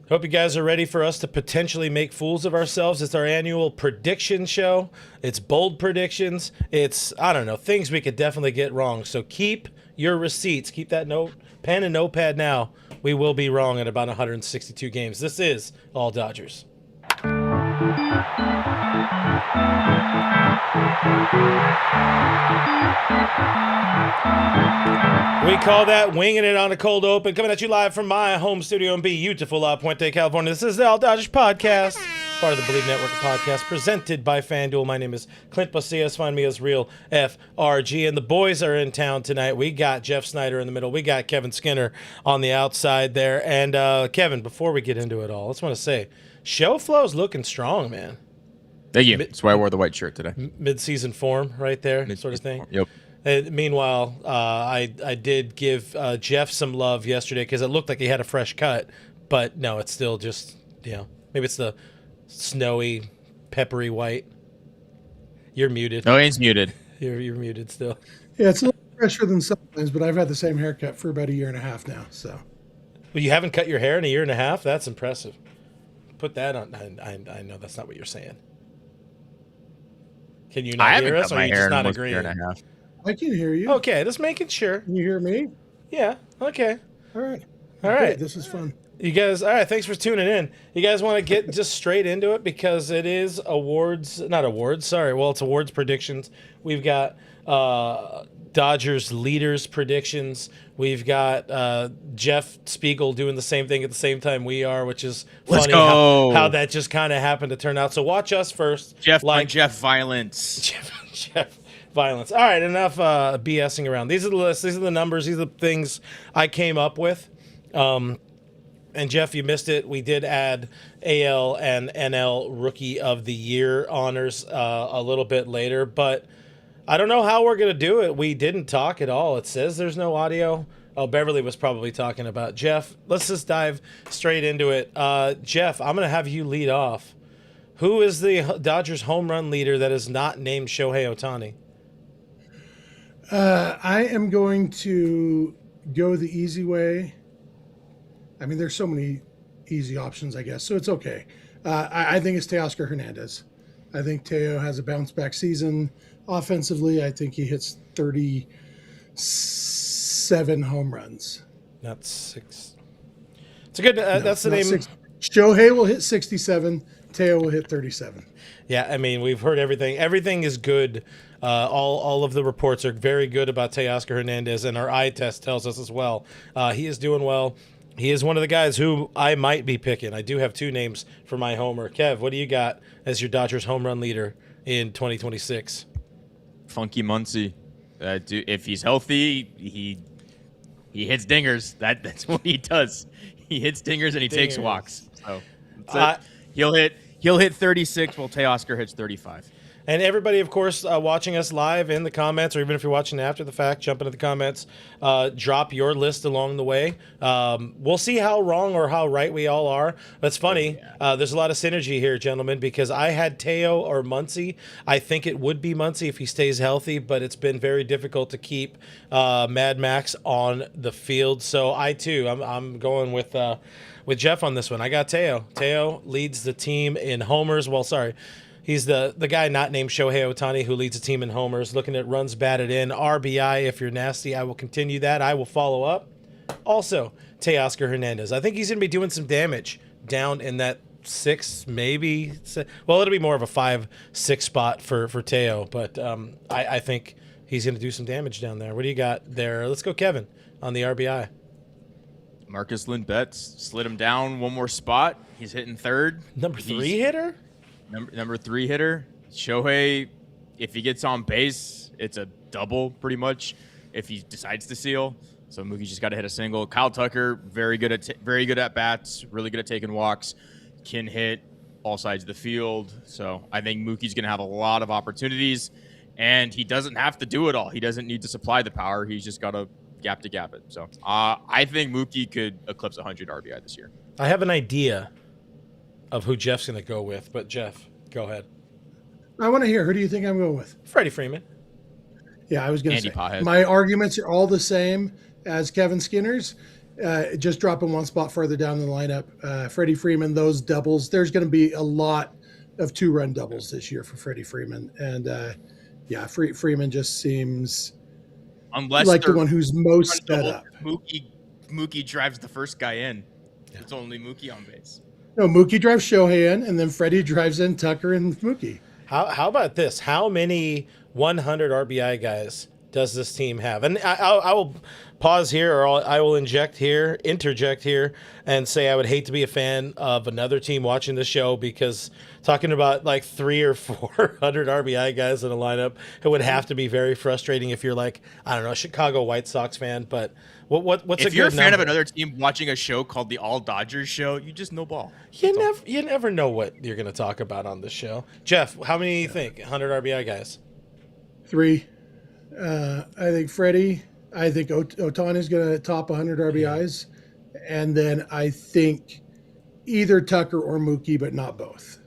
Hope you guys are ready for us to potentially make fools of ourselves. It's our annual prediction show. It's bold predictions. It's, I don't know, things we could definitely get wrong. So keep your receipts. Keep that pen and notepad now. We will be wrong at about 162 games. This is All Dodgers. We call that winging it on a cold open. Coming at you live from my home studio in beautiful La Puente, California. This is the All Dodgers podcast, part of the Bleav Network podcast, presented by FanDuel. My name is Clint Pasillas. Find me as Real FRG. And the boys are in town tonight. We got Jeff Snider in the middle. We got Kevin Skinner on the outside there. And Kevin, before we get into it all, I just want to say, show flow's looking strong, man. Thank you. That's why I wore the white shirt today. Mid-season form right there, sort of thing. Yep. Meanwhile, I did give Jeff some love yesterday because it looked like he had a fresh cut, but no, it's still just, maybe it's the snowy, peppery white. You're muted. No, he's muted. You're muted still. Yeah, it's a little fresher than sometimes, but I've had the same haircut for about a year and a half now. So, well, you haven't cut your hair in a year and a half? That's impressive. Put that on. I know that's not what you're saying. Can you not hear us, or are you just not agreeing? I can hear you. Okay, just making sure. Can you hear me? Yeah. Okay. All right. Okay, this is fun. You guys, all right, thanks for tuning in. You guys want to get just straight into it because it is awards predictions. We've got Dodgers leaders predictions. We've got Jeff Spiegel doing the same thing at the same time we are, which is funny how that just kind of happened to turn out. So watch us first. Jeff Violence. Jeff Violence. All right, enough BSing around. These are the lists. These are the numbers. These are the things I came up with. And Jeff, you missed it. We did add AL and NL Rookie of the Year honors a little bit later, but I don't know how we're going to do it. We didn't talk at all. It says there's no audio. Oh, Beverly was probably talking about Jeff. Let's just dive straight into it. Jeff, I'm going to have you lead off. Who is the Dodgers home run leader that is not named Shohei Ohtani? I am going to go the easy way. I mean, there's so many easy options, I guess, so it's okay. I think it's Teoscar Hernandez. I think Teo has a bounce-back season. Offensively, I think he hits 37 home runs. Not six. It's a good. That's the name. Shohei will hit 67. Teo will hit 37. Yeah, I mean, we've heard everything. Everything is good. All of the reports are very good about Teoscar Hernandez, and our eye test tells us as well. He is doing well. He is one of the guys who I might be picking. I do have two names for my homer. Kev, what do you got as your Dodgers home run leader in 2026? Funky Muncy. If he's healthy, he hits dingers. That's what he does. He hits dingers and he takes walks. So he'll hit 36 while Teoscar hits 35. And everybody, of course, watching us live in the comments, or even if you're watching after the fact, jump into the comments, drop your list along the way. We'll see how wrong or how right we all are. That's funny. There's a lot of synergy here, gentlemen, because I had Teo or Muncy. I think it would be Muncy if he stays healthy, but it's been very difficult to keep Mad Max on the field. So I'm going with Jeff on this one. I got Teo. Teo leads the team in homers. Well, sorry. He's the guy not named Shohei Ohtani who leads the team in homers. Looking at runs batted in, RBI. If you're nasty, I will continue that. I will follow up. Also, Teoscar Hernandez. I think he's going to be doing some damage down in that 6, maybe. Well, it'll be more of a 5-6 spot for Teo, but I think he's going to do some damage down there. What do you got there? Let's go, Kevin, on the RBI. Marcus Lindbetz slid him down one more spot. He's hitting third. Number 3 hitter? Number 3 hitter. Shohei, if he gets on base, it's a double pretty much if he decides to steal. So Mookie's just got to hit a single. Kyle Tucker, very good at bats, really good at taking walks, can hit all sides of the field. So I think Mookie's going to have a lot of opportunities, and he doesn't have to do it all. He doesn't need to supply the power. He's just got to gap it. So I think Mookie could eclipse 100 RBI this year. I have an idea of who Jeff's going to go with, but Jeff, go ahead. I want to hear. Who do you think I'm going with? Freddie Freeman. Yeah, I was going to say. Pothead. My arguments are all the same as Kevin Skinner's. just dropping one spot further down the lineup. Freddie Freeman, those doubles. There's going to be a lot of 2-run doubles this year for Freddie Freeman, and Freeman just seems unless like the one who's most set up. Mookie drives the first guy in. Yeah. It's only Mookie on base. No, Mookie drives Shohei in, and then Freddie drives in Tucker and Mookie. How about this? How many 100 RBI guys does this team have? And I will pause here, or I will interject here, and say I would hate to be a fan of another team watching the show, because talking about like 300 or 400 RBI guys in a lineup, it would have to be very frustrating if you're like, I don't know, a Chicago White Sox fan. But what's if you're a fan of another team watching a show called the All Dodgers Show, you just know ball. You never know what you're going to talk about on this show. Jeff, how many do you think 100 RBI guys? 3. I think Freddie. I think Ohtani's going to top 100 RBIs. Yeah. And then I think either Tucker or Mookie, but not both.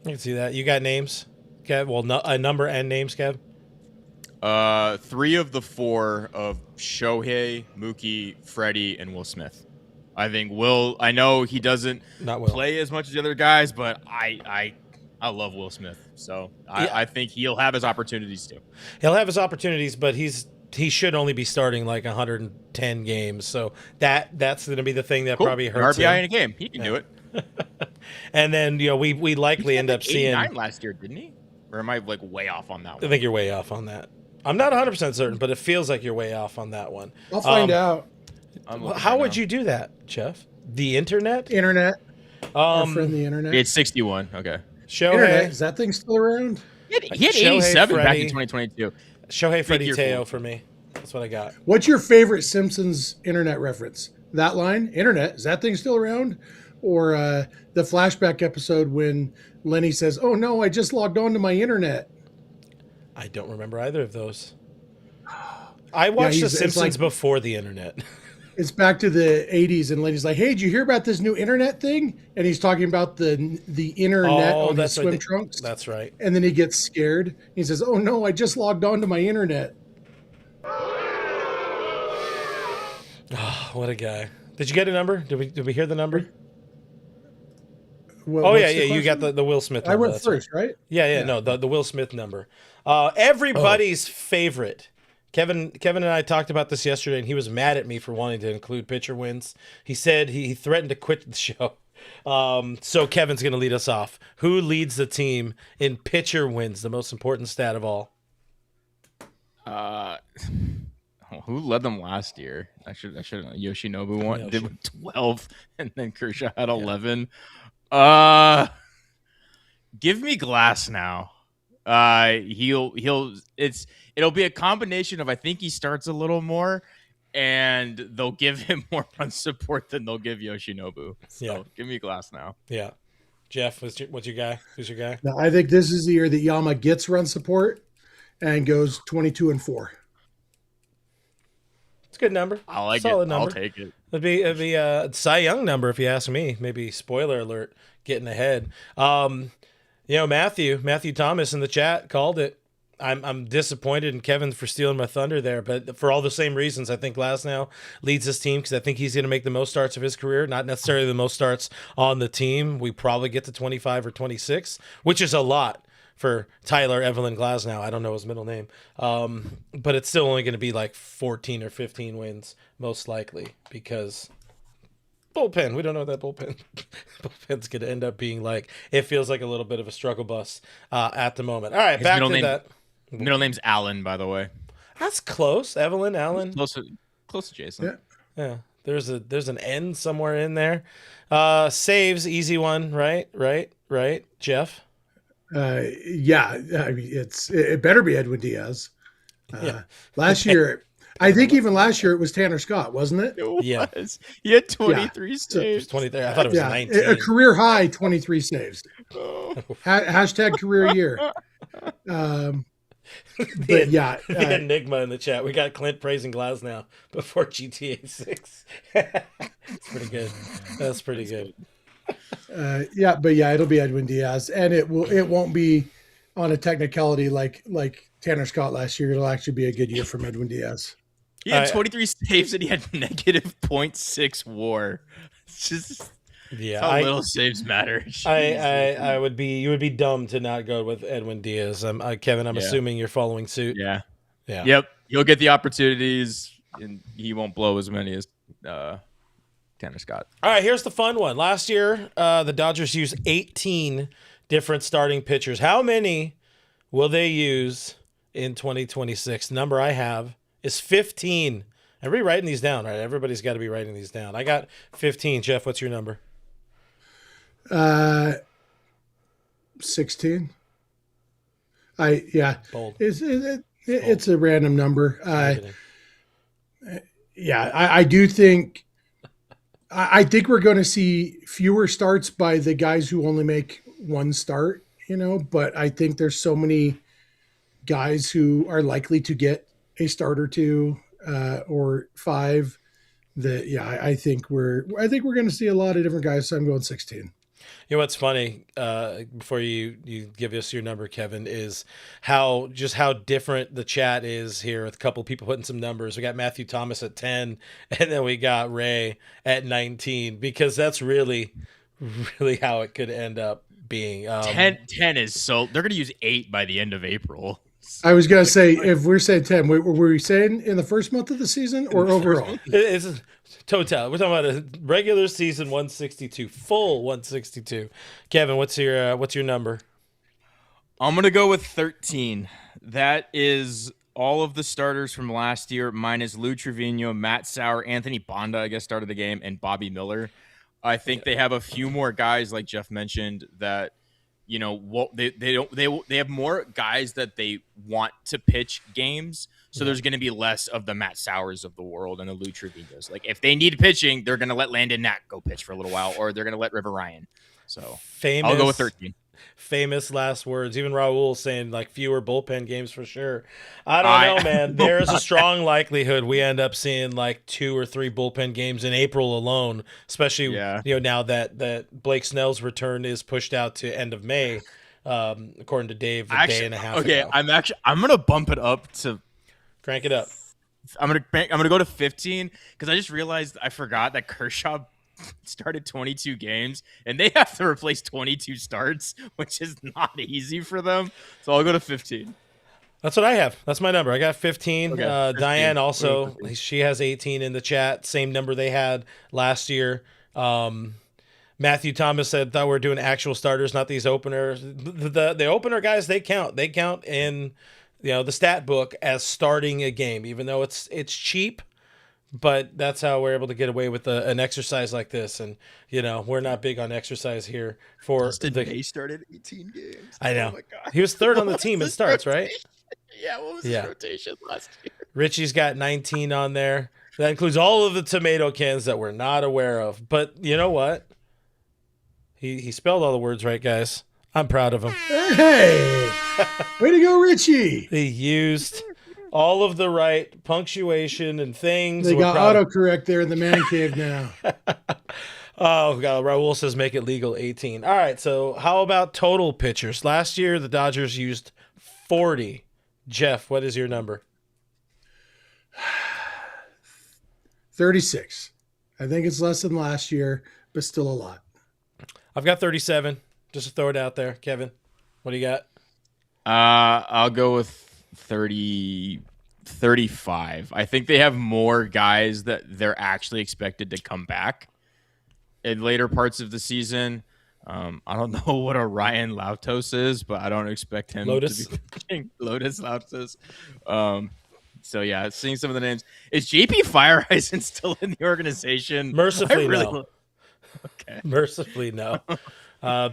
I can see that. You got names, Kev? Well, a number and names, Kev? 3 of the 4 of Shohei, Mookie, Freddie, and Will Smith. I think Will, I know he doesn't play as much as the other guys, but I love Will Smith. So I think he'll have his opportunities too. He'll have his opportunities, but he should only be starting like 110 games. So that's going to be the thing that probably hurts RBI him. in a game. He can do it. And then, we likely end up seeing 89 last year, didn't he? Or am I like way off on that one? I think you're way off on that. I'm not 100% certain, but it feels like you're way off on that one. I'll find out. How would you do that, Jeff? The internet? Our friend the internet. It's 61. Okay. Shohei. Internet, is that thing still around? He had 87 back in 2022. Shohei, Freddie, Teo for me. That's what I got. What's your favorite Simpsons internet reference? That line, internet, is that thing still around? Or the flashback episode when Lenny says, "Oh no, I just logged on to my internet." I don't remember either of those. I watched The Simpsons before the internet. It's back to the 80s, and Lenny's like, "Hey, did you hear about this new internet thing?" And he's talking about the internet on his swim trunks. That's right. And then he gets scared. He says, "Oh no, I just logged on to my internet." Oh, what a guy! Did you get a number? Did we hear the number? Well, yeah. You got the Will Smith number. I went first, right? Yeah. No, the Will Smith number. Everybody's favorite. Kevin and I talked about this yesterday, and he was mad at me for wanting to include pitcher wins. He said he threatened to quit the show. So Kevin's going to lead us off. Who leads the team in pitcher wins, the most important stat of all? Who led them last year? I should Yoshinobu won. Did with 12, and then Kershaw had 11. Give me Glass now. It'll be a combination of, I think he starts a little more, and they'll give him more run support than they'll give Yoshinobu. So give me Glass now. Yeah. Jeff, what's your guy? Who's your guy? No, I think this is the year that Yama gets run support and goes 22-4. It's a good number. I like Solid it. Number. I'll take it. It'd be a Cy Young number if you ask me. Maybe spoiler alert, getting ahead. Matthew Thomas in the chat called it. I'm disappointed in Kevin for stealing my thunder there, but for all the same reasons, I think Glasnow leads this team because I think he's going to make the most starts of his career, not necessarily the most starts on the team. We probably get to 25 or 26, which is a lot for Tyler Evelyn Glasnow. I don't know his middle name, but it's still only going to be like 14 or 15 wins, most likely, because bullpen. We don't know what that bullpen's going to end up being like. It feels like a little bit of a struggle bus at the moment. All right, back to that. Middle name's Allen, by the way. That's close. Evelyn Allen. Close to Jason. Yeah. There's an N somewhere in there. Saves, easy one, right, Jeff? Yeah. I mean, it better be Edwin Diaz. Last year, I think even llast year it was Tanner Scott, wasn't it? Yeah. He had 23 saves. 23. I thought it was 19. A career high 23 saves. Hashtag career year. But yeah, the enigma in the chat. We got Clint praising Glasnow before GTA 6. It's pretty good. That's pretty good. It'll be Edwin Diaz, and it won't be on a technicality like Tanner Scott last year. It'll actually be a good year from Edwin Diaz. He had 23 saves and he had negative .6 WAR. It's just how little saves matter. You would be dumb to not go with Edwin Diaz. Kevin, I'm assuming you're following suit. Yeah. Yep. He'll get the opportunities, and he won't blow as many as Tanner Scott. All right, here's the fun one. Last year, the Dodgers used 18 different starting pitchers. How many will they use in 2026? The number I have is 15. Everybody writing these down, right? Everybody's got to be writing these down. I got 15. Jeff, what's your number? 16. Bold. It's a random number. I do think I think we're going to see fewer starts by the guys who only make one start, but I think there's so many guys who are likely to get a start or two or 5 that I think we're going to see a lot of different guys, so I'm going 16. You know what's funny, before you give us your number, Kevin, is how different the chat is here with a couple people putting some numbers. We got Matthew Thomas at 10, and then we got Ray at 19, because that's really, really how it could end up being. 10 is so – they're going to use 8 by the end of April. I was going to say, if we're saying 10, were we saying in the first month of the season or overall? It's total. We're talking about a regular season 162, full 162. Kevin, what's your number? I'm going to go with 13. That is all of the starters from last year minus Lou Trevino, Matt Sauer, Anthony Bonda, I guess, started the game, and Bobby Miller. I think they have a few more guys, like Jeff mentioned, that – they have more guys that they want to pitch games, so there's going to be less of the Matt Sauers of the world and the Lou Trevinos. Like, if they need pitching, they're going to let Landon Knack go pitch for a little while, or they're going to let River Ryan. So I'll go with 13. Famous last words. Even Raul saying like fewer bullpen games for sure. I don't know, man. There's a strong likelihood we end up seeing like 2 or 3 bullpen games in April alone, especially now that Blake Snell's return is pushed out to end of May, according to Dave day and a half ago. I'm gonna bump it up to crank it up. I'm gonna go to 15 because I just realized I forgot that Kershaw started 22 games and they have to replace 22 starts, which is not easy for them. So I'll go to 15. That's what I have. That's my number. I got 15. Okay, 15. Diane also, she has 18 in the chat. Same number they had last year. Matthew Thomas said, thought we were doing actual starters, not these openers. The opener guys, they count. They count in the stat book as starting a game, even though it's cheap. But that's how we're able to get away with an exercise like this. And, we're not big on exercise here. He started 18 games. I know. Oh my God. He was third on the team in starts, right? Yeah, what was his rotation last year? Richie's got 19 on there. That includes all of the tomato cans that we're not aware of. But you know what? He spelled all the words right, guys. I'm proud of him. Hey! Way to go, Richie! He used all of the right punctuation and things. They got autocorrect there in the man cave now. Oh, God. Raul says make it legal 18. All right, so how about total pitchers? Last year, the Dodgers used 40. Jeff, what is your number? 36. I think it's less than last year, but still a lot. I've got 37. Just to throw it out there. Kevin, what do you got? I'll go with 35. I think they have more guys that they're actually expected to come back in later parts of the season. I don't know what a Ryan Lautos is, but I don't expect him to be pitching. Lotus Lautos. So yeah, seeing some of the names. Is JP Fireeisen still in the organization? Mercifully, no. Okay. Mercifully, no.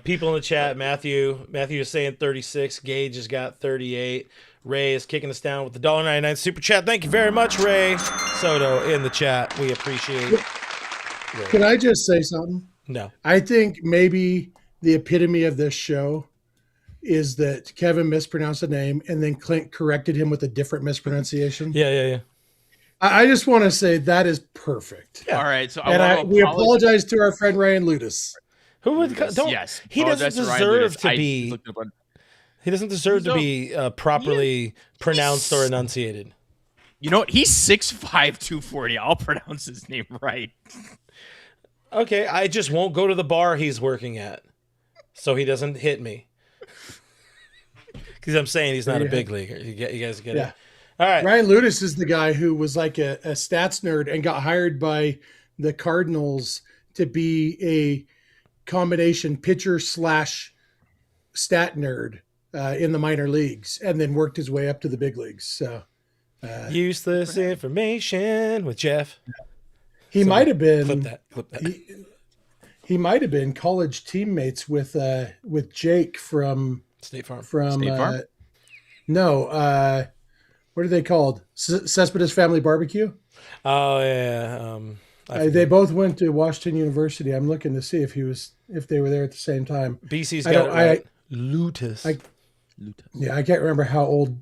People in the chat, Matthew is saying 36. Gage has got 38. Ray is kicking us down with the $1.99 super chat. Thank you very much, Ray Soto, in the chat. We appreciate it. Can I just say something? No. I think maybe the epitome of this show is that Kevin mispronounced a name and then Clint corrected him with a different mispronunciation. Yeah. I just want to say that is perfect. Yeah. All right. So we apologize to our friend Ryan Ludus. Who would don't? Yes, he doesn't deserve to be. He doesn't deserve to be properly pronounced or enunciated. You know what? He's 6'5", 240. I'll pronounce his name right. Okay, I just won't go to the bar he's working at, so he doesn't hit me. Because I'm saying he's not a big leaguer. You guys get it? All right. Ryan Ludis is the guy who was like a stats nerd and got hired by the Cardinals to be a combination pitcher / stat nerd in the minor leagues, and then worked his way up to the big leagues. So useless information with Jeff. He might have been clip that. He might have been college teammates with Jake from State Farm. State Farm? No, what are they called? Cespedes Family Barbecue. Oh yeah. They both went to Washington University. I'm looking to see if they were there at the same time. BC's got it right. Lutus. Yeah, I can't remember how old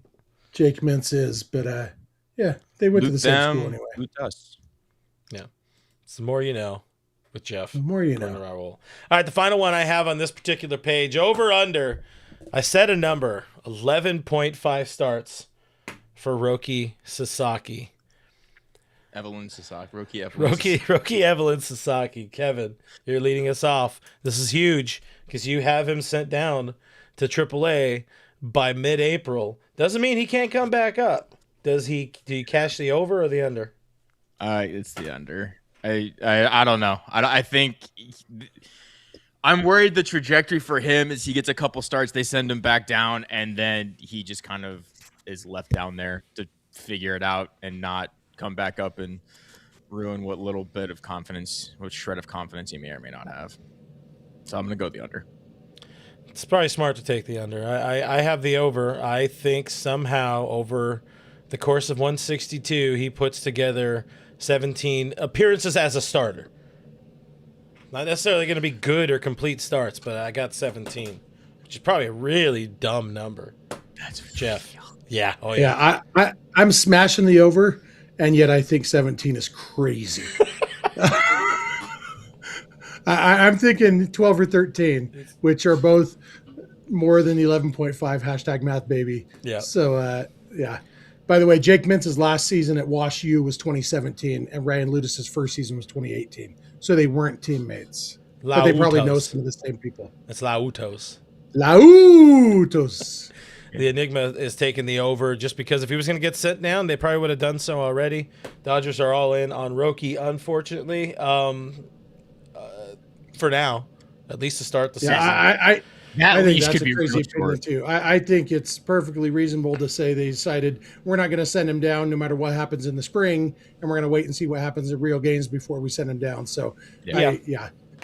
Jake Mintz is, but yeah, they went to the same school anyway. Us. Yeah. It's the more you know with Jeff. The more you know. All right, the final one I have on this particular page, over under. I set a number, 11.5 starts for Roki Sasaki. Roki Evelyn Sasaki. Kevin, you're leading us off. This is huge because you have him sent down to AAA by mid-April. Doesn't mean he can't come back up. Do you cash the over or the under? It's the under. I don't know. I think I'm worried the trajectory for him is he gets a couple starts, they send him back down, and then he just kind of is left down there to figure it out and not come back up and ruin what little bit of confidence, what shred of confidence he may or may not have. So I'm going to go the under. It's probably smart to take the under. I have the over. I think somehow over the course of 162, he puts together 17 appearances as a starter. Not necessarily going to be good or complete starts, but I got 17, which is probably a really dumb number. That's Jeff. Yeah. Oh, yeah. Yeah, I'm smashing the over, and yet I think 17 is crazy. I'm thinking 12 or 13, which are both more than 11.5 hashtag math baby. Yeah. So, yeah. By the way, Jake Mintz's last season at Wash U was 2017, and Ryan Ludis's first season was 2018. So they weren't teammates. But they probably know some of the same people. It's Lautos. Lautos. The Enigma is taking the over just because if he was going to get sent down, they probably would have done so already. Dodgers are all in on Roki, unfortunately, for now, at least to start the season. I think that's a crazy opinion too. I think it's perfectly reasonable to say they decided we're not going to send him down no matter what happens in the spring, and we're going to wait and see what happens in real games before we send him down. So,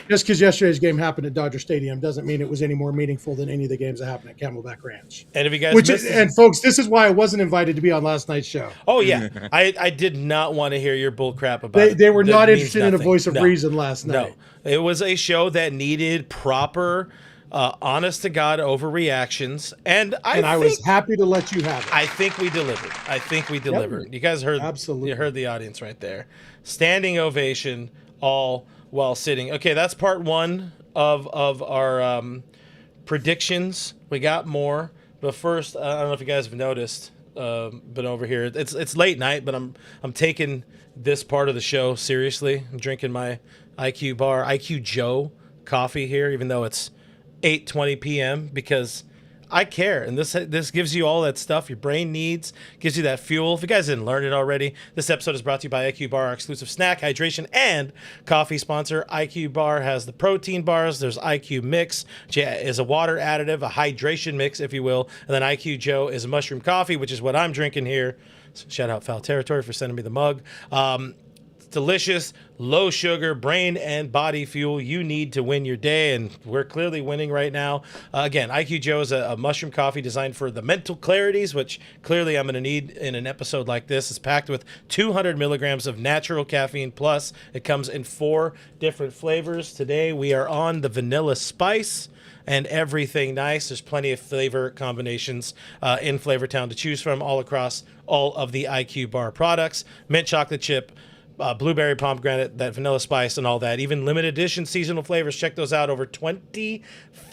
just because yesterday's game happened at Dodger Stadium doesn't mean it was any more meaningful than any of the games that happened at Camelback Ranch. And if you guys and folks, this is why I wasn't invited to be on last night's show. Oh yeah, I did not want to hear your bull crap about it. They were not interested in a voice of reason last night. No, it was a show that needed proper. Honest to God overreactions, and I was happy to let you have it. I think we delivered. Yep. You guys heard absolutely. You heard the audience right there. Standing ovation, all while sitting. Okay, that's part one of our predictions. We got more, but first, I don't know if you guys have noticed, but over here it's late night, but I'm taking this part of the show seriously. I'm drinking my IQ Joe coffee here, even though it's 8:20 p.m. because I care, and this gives you all that stuff your brain needs, gives you that fuel. If you guys didn't learn it already, this episode is brought to you by IQ Bar, our exclusive snack, hydration, and coffee sponsor. IQ Bar has the protein bars. There's IQ Mix, which is a water additive, a hydration mix, if you will, and then IQ Joe is a mushroom coffee, which is what I'm drinking here. So shout out Foul Territory for sending me the mug. Delicious, low sugar, brain and body fuel you need to win your day, and we're clearly winning right now. Again, IQ Joe is a mushroom coffee designed for the mental clarities, which clearly I'm going to need in an episode like this. It's packed with 200 milligrams of natural caffeine, plus it comes in 4 different flavors. Today we are on the vanilla spice and everything nice. There's plenty of flavor combinations in Flavortown to choose from all across all of the IQ Bar products. Mint chocolate chip, blueberry pomegranate, that vanilla spice and all that, even limited edition seasonal flavors. Check those out. Over 20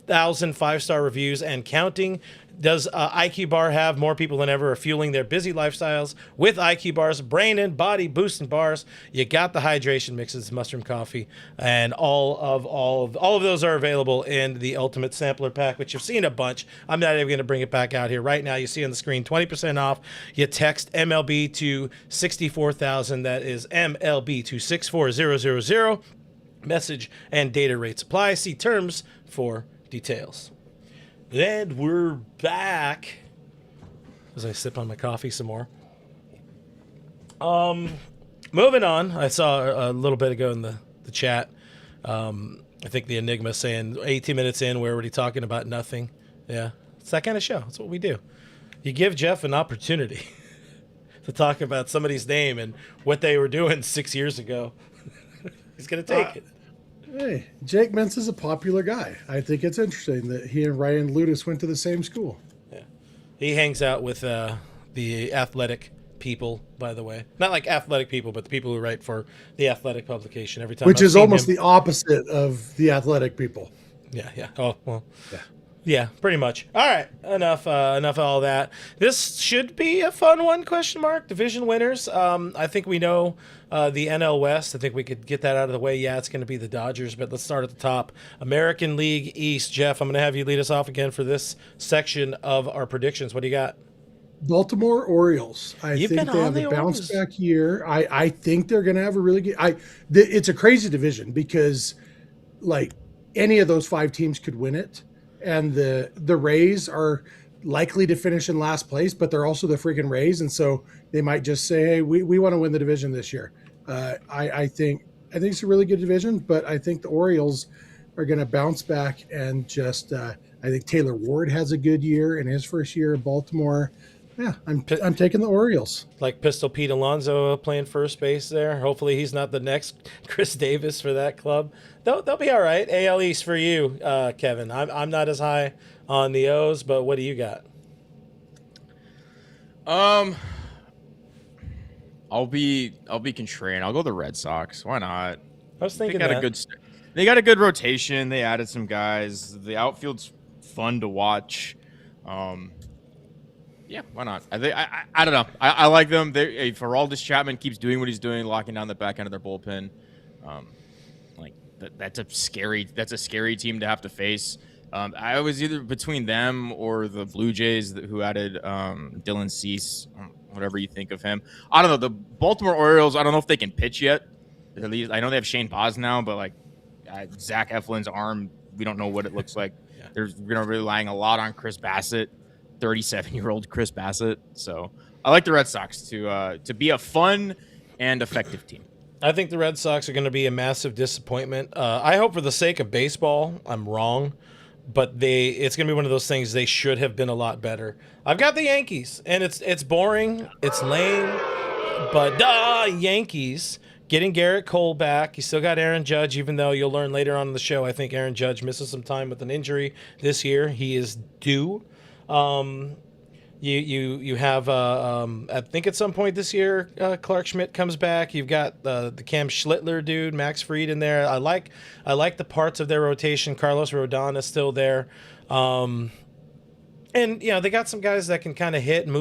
12,000 5-star reviews and counting. Does IQ Bar have more people than ever are fueling their busy lifestyles with IQ Bars, brain and body boosting bars? You got the hydration mixes, mushroom coffee, and all of those are available in the Ultimate Sampler Pack, which you've seen a bunch. I'm not even going to bring it back out here right now. You see on the screen 20% off. You text MLB to 64,000. That is MLB to 64000. Message and data rates apply. See terms for details. And we're back. As I sip on my coffee some more. Moving on. I saw a little bit ago in the chat. I think the Enigma saying 18 minutes in, we're already talking about nothing. Yeah, it's that kind of show. That's what we do. You give Jeff an opportunity to talk about somebody's name and what they were doing 6 years ago. He's going to take it. Hey, Jake Mintz is a popular guy. I think it's interesting that he and Ryan Ludus went to the same school. Yeah. He hangs out with the athletic people, by the way. Not like athletic people, but the people who write for the athletic publication every time. Which is almost the opposite of the athletic people. Yeah. Oh, well. Yeah, pretty much. All right, enough of all that. This should be a fun one, question mark. Division winners. I think we know the NL West. I think we could get that out of the way. Yeah, it's going to be the Dodgers, but let's start at the top. American League East. Jeff, I'm going to have you lead us off again for this section of our predictions. What do you got? Baltimore Orioles. I think they have a bounce back year. I think they're going to have a really good. It's a crazy division because, like, any of those 5 teams could win it. And the Rays are likely to finish in last place, but they're also the freaking Rays, and so they might just say, "Hey, we want to win the division this year." I think it's a really good division, but I think the Orioles are going to bounce back and just. I think Taylor Ward has a good year in his first year in Baltimore. Yeah, I'm taking the Orioles. Like Pistol Pete Alonso playing first base there. Hopefully he's not the next Chris Davis for that club. They'll be all right. AL East for you, Kevin. I'm not as high on the O's, but what do you got? I'll be contrarian. I'll go the Red Sox. Why not? I was thinking they got a good rotation. They added some guys. The outfield's fun to watch. Yeah, why not? I don't know. I like them. If Aroldis Chapman keeps doing what he's doing, locking down the back end of their bullpen, that's a scary team to have to face. I was either between them or the Blue Jays who added Dylan Cease, whatever you think of him. I don't know. The Baltimore Orioles, I don't know if they can pitch yet. At least I know they have Shane Baz now, but like Zach Eflin's arm, we don't know what it looks like. Yeah. We're going to be relying a lot on Chris Bassett. 37-year-old Chris Bassett. So I like the Red Sox to be a fun and effective team. I think the Red Sox are going to be a massive disappointment. I hope for the sake of baseball, I'm wrong, but it's going to be one of those things they should have been a lot better. I've got the Yankees, and it's boring, it's lame, but Yankees. Getting Garrett Cole back. You still got Aaron Judge, even though you'll learn later on in the show, I think Aaron Judge misses some time with an injury this year. He is due. You have I think at some point this year Clark Schmidt comes back. You've got the Cam Schlittler dude, Max Fried in there. I like the parts of their rotation. Carlos Rodon is still there, and they got some guys that can kind of hit and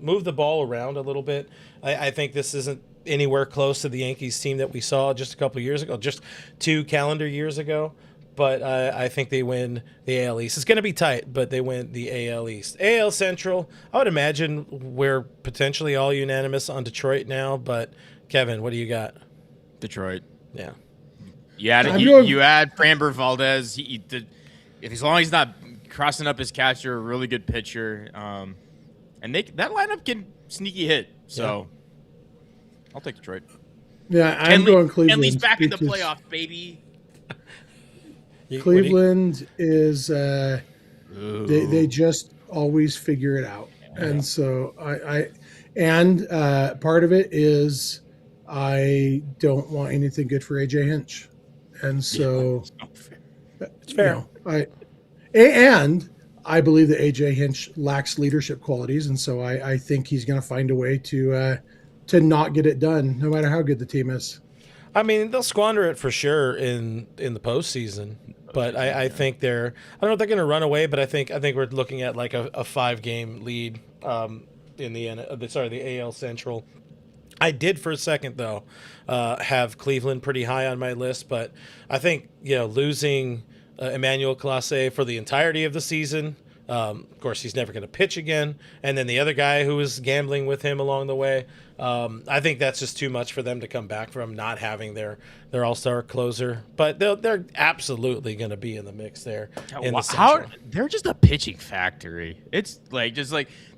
move the ball around a little bit. I think this isn't anywhere close to the Yankees team that we saw just a couple years ago, just 2 calendar years ago. But I think they win the AL East. It's going to be tight, but they win the AL East. AL Central, I would imagine we're potentially all unanimous on Detroit now. But, Kevin, what do you got? Detroit. Yeah. You add Framber Valdez. As long as he's not crossing up his catcher, a really good pitcher. And that lineup can sneaky hit. So I'll take Detroit. Yeah, I'm going Cleveland. Kenley's back in the playoffs, baby. Cleveland is they just always figure it out, and so part of it is I don't want anything good for AJ Hinch, and so it's fair. And I believe that AJ Hinch lacks leadership qualities, and so I think he's going to find a way to not get it done, no matter how good the team is. I mean, they'll squander it for sure in the postseason. But I think I don't know if they're going to run away, but I think we're looking at like a 5-game lead in the AL Central. I did for a second though have Cleveland pretty high on my list, but I think losing Emmanuel Clase for the entirety of the season. Of course, he's never going to pitch again, and then the other guy who was gambling with him along the way. I think that's just too much for them to come back from not having their all-star closer. But they're absolutely going to be in the mix there in the Central. They're just a pitching factory. It's like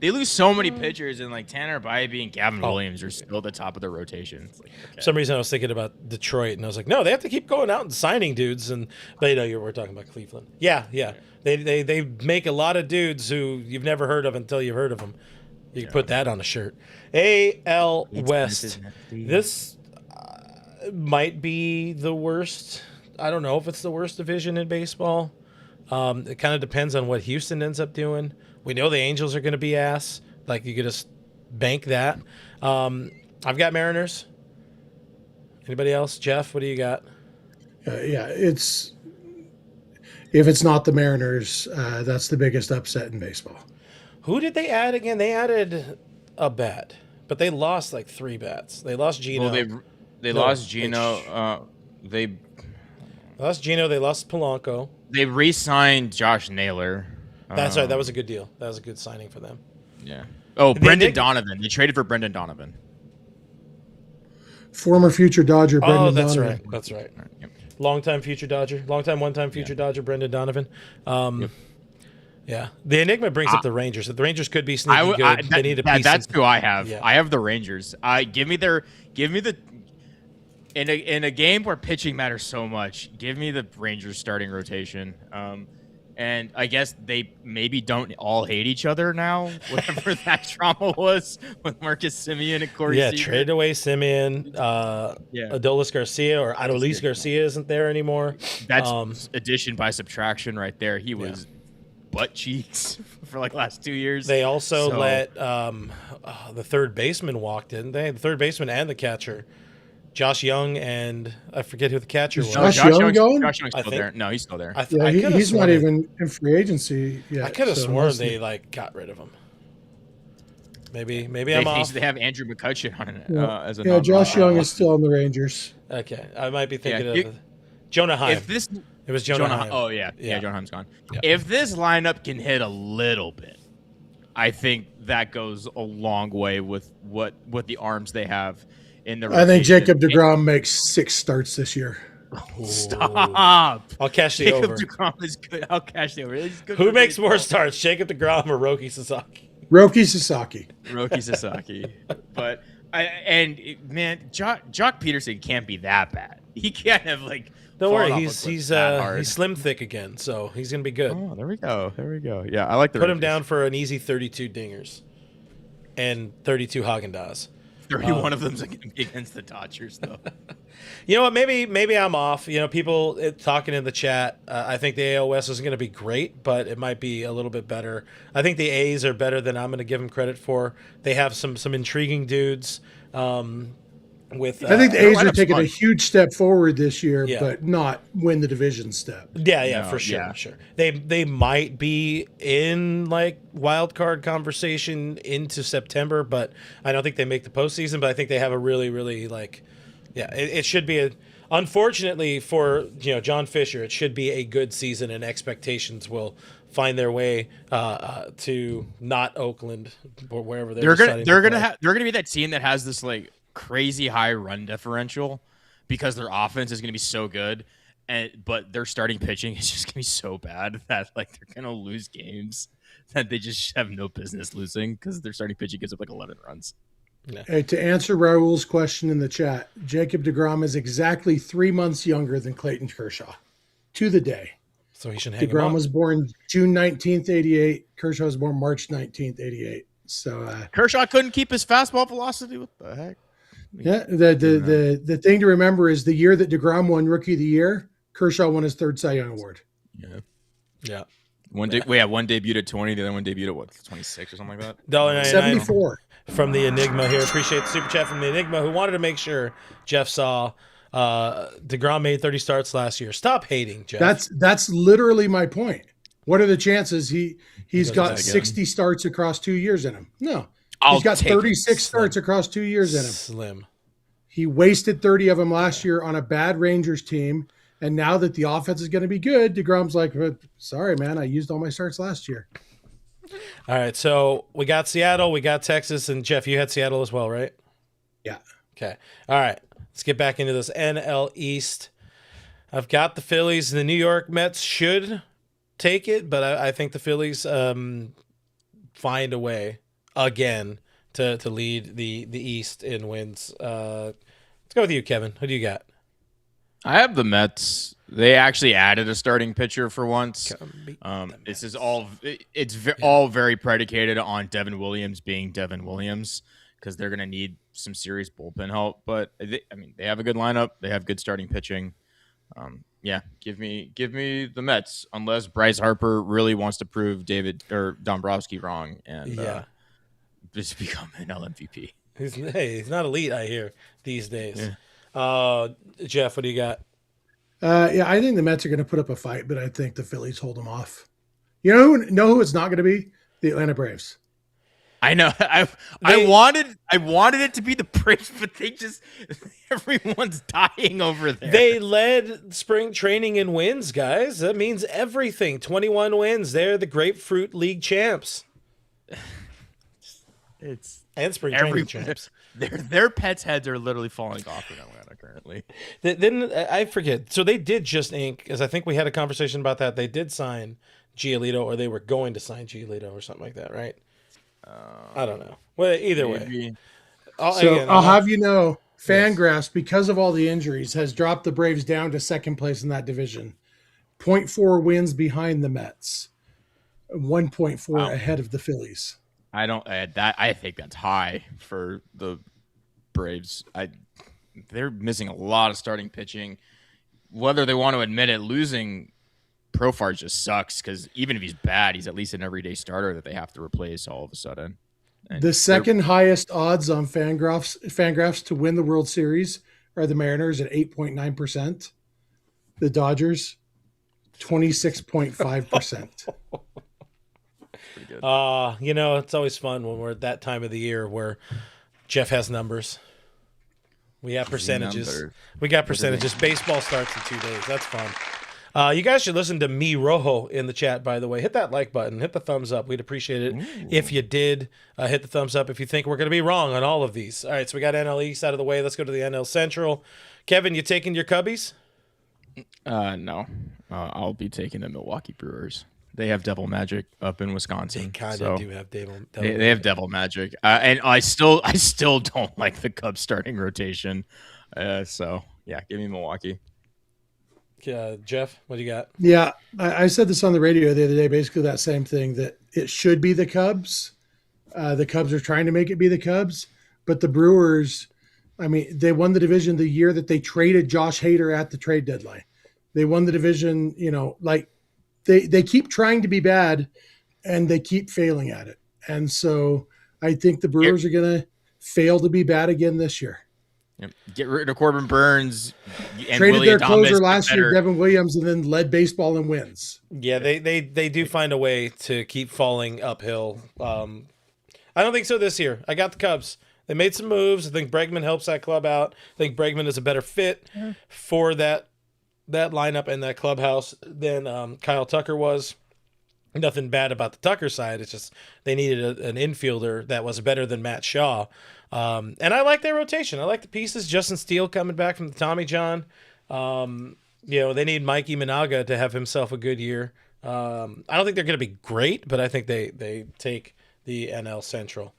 they lose so many pitchers, and like Tanner Bybee and Gavin Williams are still at the top of their rotation. Like, okay. For some reason, I was thinking about Detroit, and I was like, no, they have to keep going out and signing dudes. But we're talking about Cleveland. Yeah. They make a lot of dudes who you've never heard of until you've heard of them. You can put that on a shirt. AL West. This might be the worst. I don't know if it's the worst division in baseball. It kind of depends on what Houston ends up doing. We know the Angels are going to be ass. Like, you could just bank that. I've got Mariners. Anybody else? Jeff, what do you got? If it's not the Mariners, that's the biggest upset in baseball. Who did they add again? They added a bat, but they lost like 3 bats. They lost Gino. Well, they lost Gino. They lost Gino. They lost Polanco. They re-signed Josh Naylor. That's right. That was a good deal. That was a good signing for them. Yeah. Oh, Brendan Donovan. They traded for Brendan Donovan. Former future Dodger Brendan that's Donovan. right. That's right. Yep. Long-time future Dodger. Long-time, one-time future Dodger, Brendan Donovan. Yeah. The Enigma brings up the Rangers. The Rangers could be sneaky good. They need a piece. That's who I have. Yeah. I have the Rangers. Give me the in a game where pitching matters so much. Give me the Rangers starting rotation. And I guess they maybe don't all hate each other now, whatever that drama was with Marcus Semien and Corey Seager. Trade away Semien. Adolis Garcia or Adolis Garcia isn't there anymore. That's addition by subtraction right there. He was butt cheeks for like last 2 years. They also let the third baseman walk, didn't they? The third baseman and the catcher. Josh Young and I forget who the catcher was. Josh Young going? Josh Young's still there. No, he's still there. He's not even in free agency yet. I could have sworn they got rid of him. Maybe I'm off. They have Andrew McCutcheon on it as a Josh Young is still on the Rangers. Okay, I might be thinking of Jonah Heim. It was Jonah Heim. Oh yeah, Jonah Heim's gone. Yeah. If this lineup can hit a little bit, I think that goes a long way with what the arms they have. I think Jacob deGrom makes 6 starts this year. Stop! I'll cash the over. Jacob deGrom is good. I'll cash the over. Who makes more starts, Jacob deGrom or Roki Sasaki? Roki Sasaki. But Jock Peterson can't be that bad. He can't have like. Don't worry, he's slim thick again, so he's gonna be good. Oh, there we go. Yeah, I like the. Put him down for an easy 32 dingers, and 32 Haagen-Dazs. 31 of them's going to be against the Dodgers, though. You know what? Maybe I'm off. People talking in the chat. I think the AL West isn't going to be great, but it might be a little bit better. I think the A's are better than I'm going to give them credit for. They have some intriguing dudes. I think the A's are taking a huge step forward this year, but not win the division step. For sure. They might be in like wild card conversation into September, but I don't think they make the postseason. But I think they have a really, really it should be unfortunately for John Fisher, it should be a good season, and expectations will find their way to not Oakland or wherever they're gonna be that team that has this like crazy high run differential because their offense is going to be so good, but their starting pitching is just going to be so bad that like they're going to lose games that they just have no business losing because their starting pitching gives up like 11 runs. Yeah. Hey, to answer Raul's question in the chat, Jacob deGrom is exactly 3 months younger than Clayton Kershaw to the day. So he should hang deGrom was born June 19th, 88. Kershaw was born March 19th, 88. So Kershaw couldn't keep his fastball velocity. What the heck? Yeah, the thing to remember is the year that deGrom won Rookie of the Year, Kershaw won his 3rd Cy Young Award. Yeah. One debuted at 20, the other one debuted at 26 or something like that. $1.99 74 from the Enigma here. Appreciate the super chat from the Enigma, who wanted to make sure Jeff saw DeGrom made 30 starts last year. Stop hating, Jeff. That's literally my point. What are the chances he's got 60 again. starts across 2 years in him? No. I'll He's got take 36 it. starts across 2 years in him. Slim. He wasted 30 of them last year on a bad Rangers team. And now that the offense is going to be good, DeGrom's like, sorry, man, I used all my starts last year. All right, so we got Seattle, we got Texas, and Jeff, you had Seattle as well, right? Yeah. Okay. All right, let's get back into this NL East. I've got the Phillies. The New York Mets should take it, but I think the Phillies find a way again to lead the East in wins. Let's go with you, Kevin. Who do you got? I have the Mets. They actually added a starting pitcher for once. This is all all very predicated on Devin Williams being Devin Williams because they're going to need some serious bullpen help. But they have a good lineup. They have good starting pitching. Give me the Mets unless Bryce Harper really wants to prove David or Dombrowski wrong and just become an LMVP. He's not elite, I hear, these days. Yeah. Jeff, what do you got? I think the Mets are going to put up a fight, but I think the Phillies hold them off. You know who it's not going to be? The Atlanta Braves. I know. I wanted it to be the Braves, but everyone's dying over there. They led spring training in wins, guys. That means everything. 21 wins. They're the Grapefruit League champs. And spring training champs. Their pets' heads are literally falling off in Atlanta currently. Then I forget. So they did just ink, as I think we had a conversation about that. They did sign Giolito, or they were going to sign Giolito or something like that, right? I don't know. Well, either way. I'll have you know, Fangraphs, because of all the injuries, has dropped the Braves down to second place in that division. 0.4 wins behind the Mets. 1.4 ahead of the Phillies. I think that's high for the Braves. They're missing a lot of starting pitching. Whether they want to admit it, losing Profar just sucks because even if he's bad, he's at least an everyday starter that they have to replace all of a sudden. And the second highest odds on Fangraphs to win the World Series are the Mariners at 8.9%. The Dodgers, 26.5%. It's always fun when we're at that time of the year where Jeff has numbers. We have percentages. We got percentages. Baseball starts in 2 days. That's fun. You guys should listen to Me Rojo in the chat, by the way. Hit that like button. Hit the thumbs up. We'd appreciate it if you did. Hit the thumbs up if you think we're going to be wrong on all of these. All right, so we got NL East out of the way. Let's go to the NL Central. Kevin, you taking your Cubbies? No. I'll be taking the Milwaukee Brewers. They have devil magic up in Wisconsin. They kind of do have devil. They have devil magic, and I still don't like the Cubs starting rotation. Give me Milwaukee. Jeff, what do you got? Yeah, I said this on the radio the other day. Basically, that same thing, that it should be the Cubs. The Cubs are trying to make it be the Cubs, but the Brewers. They won the division the year that they traded Josh Hader at the trade deadline. They won the division. They keep trying to be bad, and they keep failing at it. And so I think the Brewers are going to fail to be bad again this year. Get rid of Corbin Burns. And traded Willie their Adames closer last year, Devin Williams, and then led baseball in wins. Yeah, they do find a way to keep falling uphill. I don't think so this year. I got the Cubs. They made some moves. I think Bregman helps that club out. I think Bregman is a better fit for that lineup and that clubhouse than Kyle Tucker was. Nothing bad about the Tucker side. It's just they needed an infielder that was better than Matt Shaw. And I like their rotation. I like the pieces. Justin Steele coming back from the Tommy John. They need Mikey Minaga to have himself a good year. I don't think they're going to be great, but I think they take the NL Central.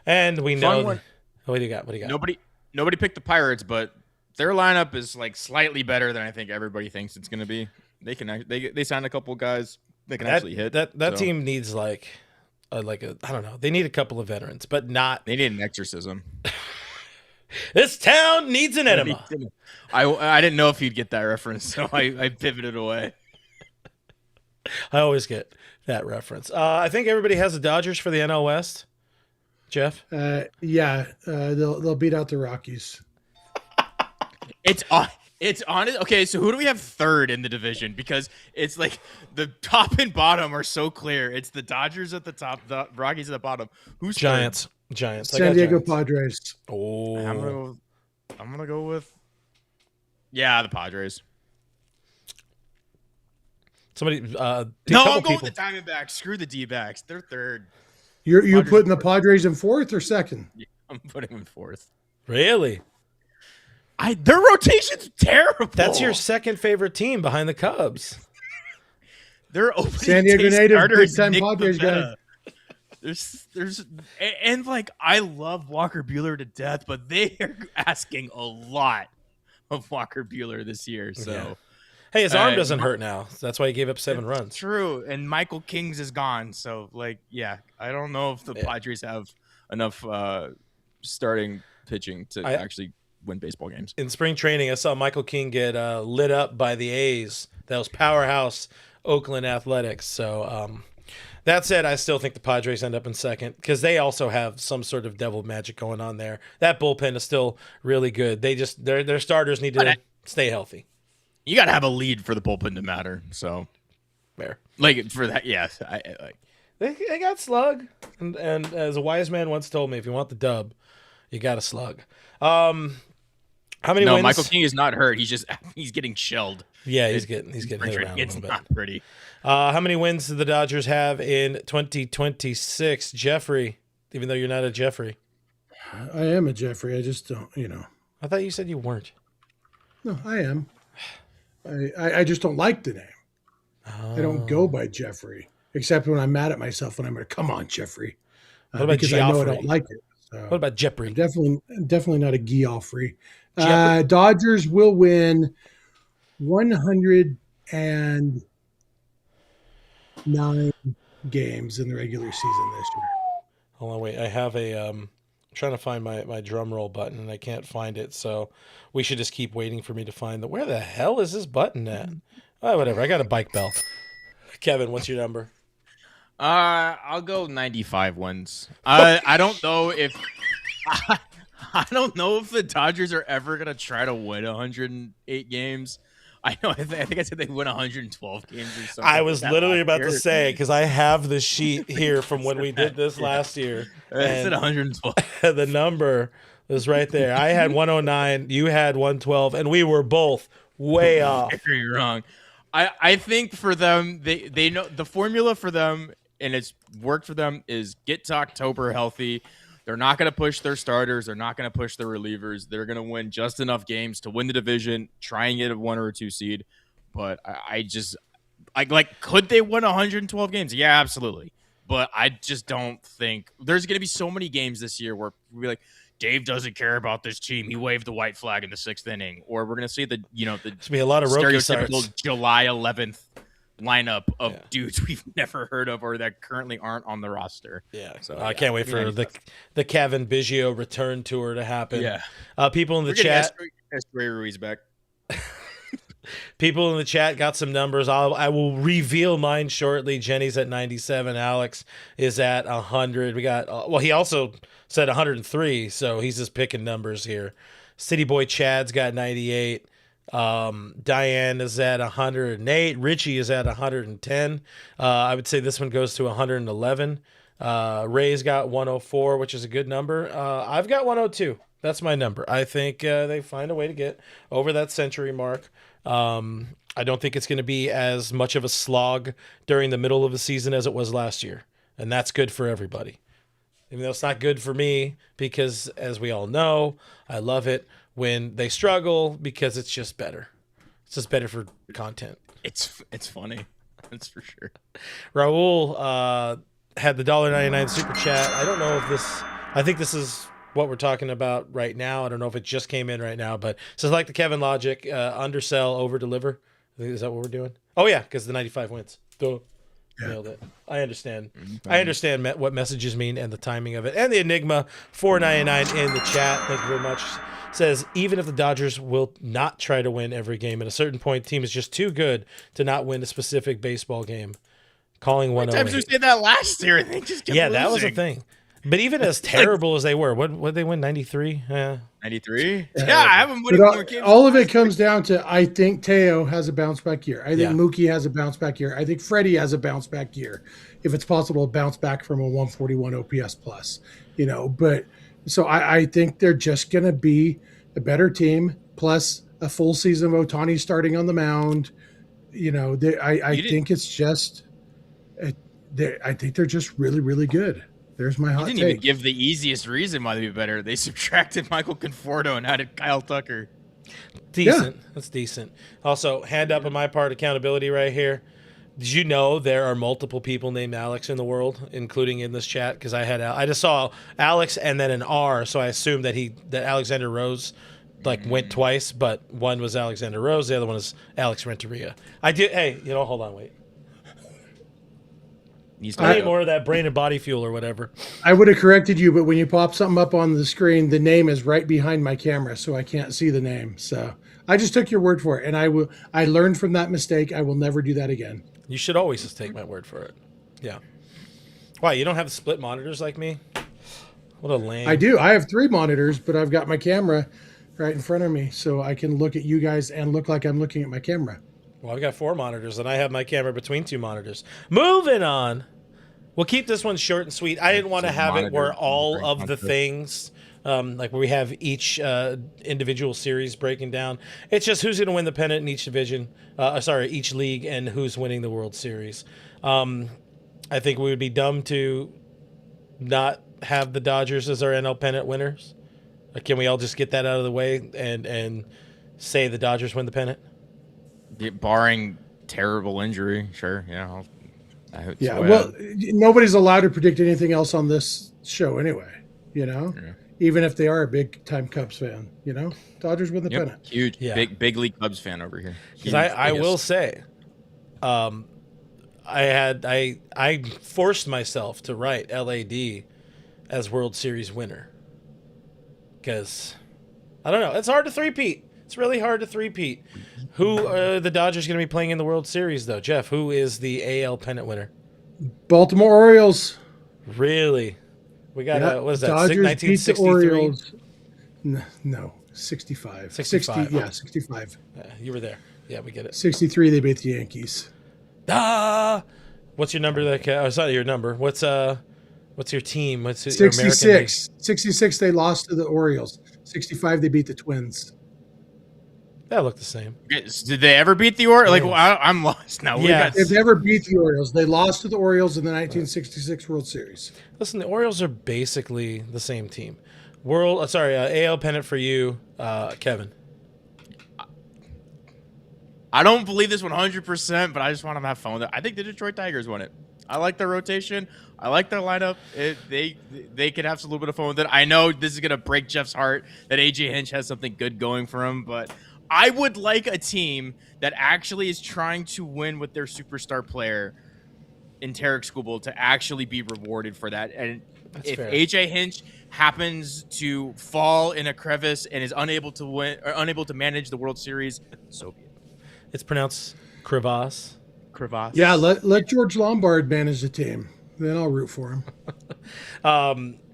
And we know. What do you got? Nobody picked the Pirates, but their lineup is like slightly better than I think everybody thinks it's going to be. They signed a couple guys that can actually hit. That team needs I don't know. They need a couple of veterans, but not. They need an exorcism. This town needs an enema. I didn't know if you'd get that reference, so I pivoted away. I always get that reference. I think everybody has the Dodgers for the NL West. Jeff? They'll beat out the Rockies. It's honest. Okay, so who do we have third in the division? Because it's like the top and bottom are so clear. It's the Dodgers at the top, the Rockies at the bottom. Who's Giants? Giants. I San got Diego Giants. Padres. Oh, third? I'm gonna go with. Yeah, the Padres. somebody. No, couple I'm going people. with the Diamondbacks. Screw the D-backs. They're third. You're Padres putting are the Padres in fourth or second? Yeah, I'm putting them in fourth. Really? Their rotation's terrible. That's your second favorite team behind the Cubs. Their opening San Diego day native, starter big is time Nick Padres guy. Pivetta. And like I love Walker Buehler to death, but they are asking a lot of Walker Buehler this year. So Yeah. Hey, his arm doesn't hurt now. That's why he gave up 7 runs. True, and Michael Kings is gone. So like, yeah, I don't know if the Padres have enough starting pitching to actually win baseball games. In spring training, I saw Michael King get lit up by the A's. That was powerhouse Oakland Athletics. So that said, I still think the Padres end up in second because they also have some sort of devil magic going on there. That bullpen is still really good. They just their starters need to stay healthy. You got to have a lead for the bullpen to matter. So Fair. like for that, yeah. They got slug, and as a wise man once told me, if you want the dub, you got to slug. How many wins? Michael King is not hurt. He's getting shelled. Yeah, he's getting hit around a It's little bit. not pretty. How many wins do the Dodgers have in 2026? Jeffrey, even though you're not a Jeffrey. I am a Jeffrey. I just don't, I thought you said you weren't. No, I am. I just don't like the name. I don't go by Jeffrey, except when I'm mad at myself when I'm like, come on, Jeffrey. What about because I know I Geoffrey? don't like it. So What about Jeffrey? I'm definitely not a Geoffrey. Jeopardy. Dodgers will win 109 games in the regular season this year. Hold on, wait. I have a I'm trying to find my drum roll button and I can't find it. So we should just keep waiting for me to find where the hell is this button at? Oh, whatever. I got a bike bell. Kevin, what's your number? I'll go 95 wins. I don't know if I don't know if the Dodgers are ever gonna try to win 108 games. I know. I think I said they win 112 games or something. I was literally about to say because I have the sheet here from when we did this last year. I said 112. The number was right there. I had 109, you had 112, and we were both way off. Very wrong. I think for them, they know the formula for them, and it's worked for them, is get to October healthy. They're not going to push their starters. They're not going to push their relievers. They're going to win just enough games to win the division, try and get a 1 or a 2 seed. But I could they win 112 games? Yeah, absolutely. But I just don't think there's going to be so many games this year where we're like, Dave doesn't care about this team. He waved the white flag in the 6th inning. Or we're going to see the be a lot of Roki stereotypical starts. July 11th lineup of dudes we've never heard of or that currently aren't on the roster. Yeah, so I can't wait for the Kevin Biggio return tour to happen. Yeah, people in the chat. Ray Ruiz back. People in the chat got some numbers. I will reveal mine shortly. Jenny's at 97. Alex is at 100. We got he also said 103, so he's just picking numbers here. City Boy Chad's got 98. Diane is at 108. Richie is at 110. I would say this one goes to 111. Ray's got 104, which is a good number. I've got 102. That's my number. I think they find a way to get over that century mark. I don't think it's going to be as much of a slog during the middle of the season as it was last year, and that's good for everybody. Even though it's not good for me because, as we all know, I love it when they struggle because it's just better. It's just better for content. It's funny. That's for sure. Raul had the $1.99 super chat. I don't know if this. I think this is what we're talking about right now. I don't know if it just came in right now, but it says like the Kevin logic, undersell, over deliver. Is that what we're doing? Oh yeah, because the 95 wins. Duh. Nailed it. I understand. I understand what messages mean and the timing of it. And the Enigma 499 in the chat. Thank you very much. Says even if the Dodgers will not try to win every game, at a certain point, the team is just too good to not win a specific baseball game. Calling 108. Times we said that last year, I think. Just kept losing. That was a thing. But even as terrible as they were, what did they win? 93? Yeah. 93? Yeah, I haven't winning But more games. all of it comes down to I think Teo has a bounce back year. I think Mookie has a bounce back year. I think Freddie has a bounce back year. If it's possible to bounce back from a 141 OPS plus, but so I think they're just going to be a better team plus a full season of Ohtani starting on the mound. I think it's just, I think they're just really, really good. There's my hot take. You didn't even give the easiest reason why they'd be better. They subtracted Michael Conforto and added Kyle Tucker. Decent. Yeah. That's decent. Also, hand up on my part, accountability right here. Did you know there are multiple people named Alex in the world, including in this chat? Because I just saw Alex and then an R, so I assumed that Alexander Rose went twice, but one was Alexander Rose, the other one is Alex Renteria. Hey, hold on, wait. I need more of that brain and body fuel or whatever. I would have corrected you, but when you pop something up on the screen, the name is right behind my camera, so I can't see the name. So I just took your word for it, and I learned from that mistake. I will never do that again. You should always just take my word for it. Yeah. Why, you don't have split monitors like me? What a lame. I do. I have 3 monitors, but I've got my camera right in front of me, so I can look at you guys and look like I'm looking at my camera. Well, I've got 4 monitors, and I have my camera between 2 monitors. Moving on. We'll keep this one short and sweet. I didn't want to have it where all of the things, where we have each individual series breaking down. It's just who's going to win the pennant in each division, each league, and who's winning the World Series. I think we would be dumb to not have the Dodgers as our NL pennant winners. Can we all just get that out of the way and say the Dodgers win the pennant? Barring terrible injury, sure. Yeah. Well, nobody's allowed to predict anything else on this show anyway, even if they are a big time Cubs fan, Dodgers win the pennant. Huge, big league Cubs fan over here. Because I will say, I forced myself to write LAD as World Series winner. Because, I don't know, it's hard to three-peat. It's really hard to three-peat. Who are the Dodgers going to be playing in the World Series, though? Jeff, who is the AL pennant winner? Baltimore Orioles. Really? We got, what is that, Dodgers 1963? Beat the Orioles. No, 65. 65. 65. You were there. Yeah, we get it. 63, they beat the Yankees. What's your number? It's not your number. What's your team? What's your 66. American 66, they lost to the Orioles. 65, they beat the Twins. That looked the same. Did they ever beat the Orioles? I'm lost now. Yeah. They've never beat the Orioles. They lost to the Orioles in the 1966 World Series. Listen, the Orioles are basically the same team. AL pennant for you, Kevin. I don't believe this 100%, but I just want to have fun with it. I think the Detroit Tigers won it. I like their rotation. I like their lineup. They could have a little bit of fun with it. I know this is going to break Jeff's heart that AJ Hinch has something good going for him, but I would like a team that actually is trying to win with their superstar player in Tarek Skubal to actually be rewarded for that. And if fair. AJ Hinch happens to fall in a crevice and is unable to win or unable to manage the World Series, so be it. It's pronounced crevasse. Crevasse. Yeah, let George Lombard manage the team. Then I'll root for him.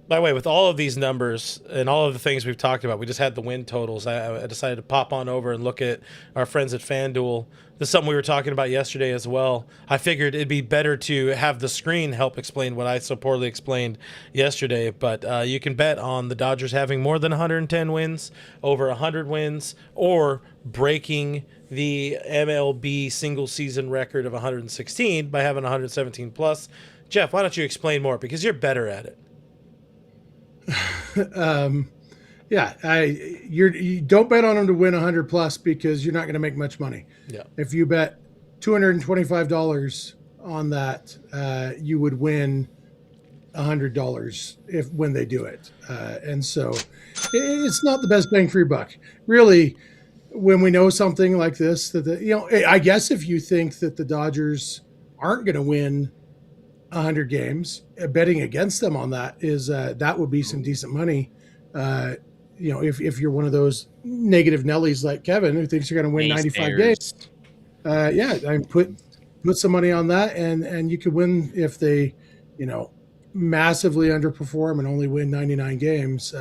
By the way, with all of these numbers and all of the things we've talked about, we just had the win totals. I decided to pop on over and look at our friends at FanDuel. This is something we were talking about yesterday as well. I figured it'd be better to have the screen help explain what I so poorly explained yesterday. But you can bet on the Dodgers having more than 110 wins, over 100 wins, or breaking the MLB single season record of 116 by having 117 plus. Jeff, why don't you explain more? Because you're better at it. You don't bet on them to win 100 plus because you're not going to make much money. Yeah. If you bet $225 on that, you would win $100 when they do it. And so it's not the best bang for your buck. Really, when we know something like this, I guess if you think that the Dodgers aren't going to win 100 games, betting against them on that is that would be some decent money. If you're one of those negative Nellies like Kevin who thinks you're going to win 95 games, put some money on that, and you could win if they, massively underperform and only win 99 games,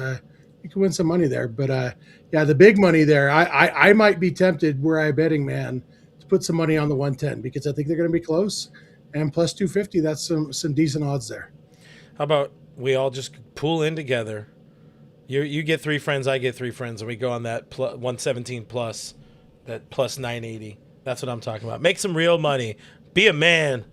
you can win some money there. But the big money there, I might be tempted, were I a betting man, to put some money on the 110 because I think they're going to be close. And plus 250, that's some decent odds there. How about we all just pool in together? You get 3 friends, I get 3 friends, and we go on that 117 plus, that plus 980. That's what I'm talking about. Make some real money. Be a man.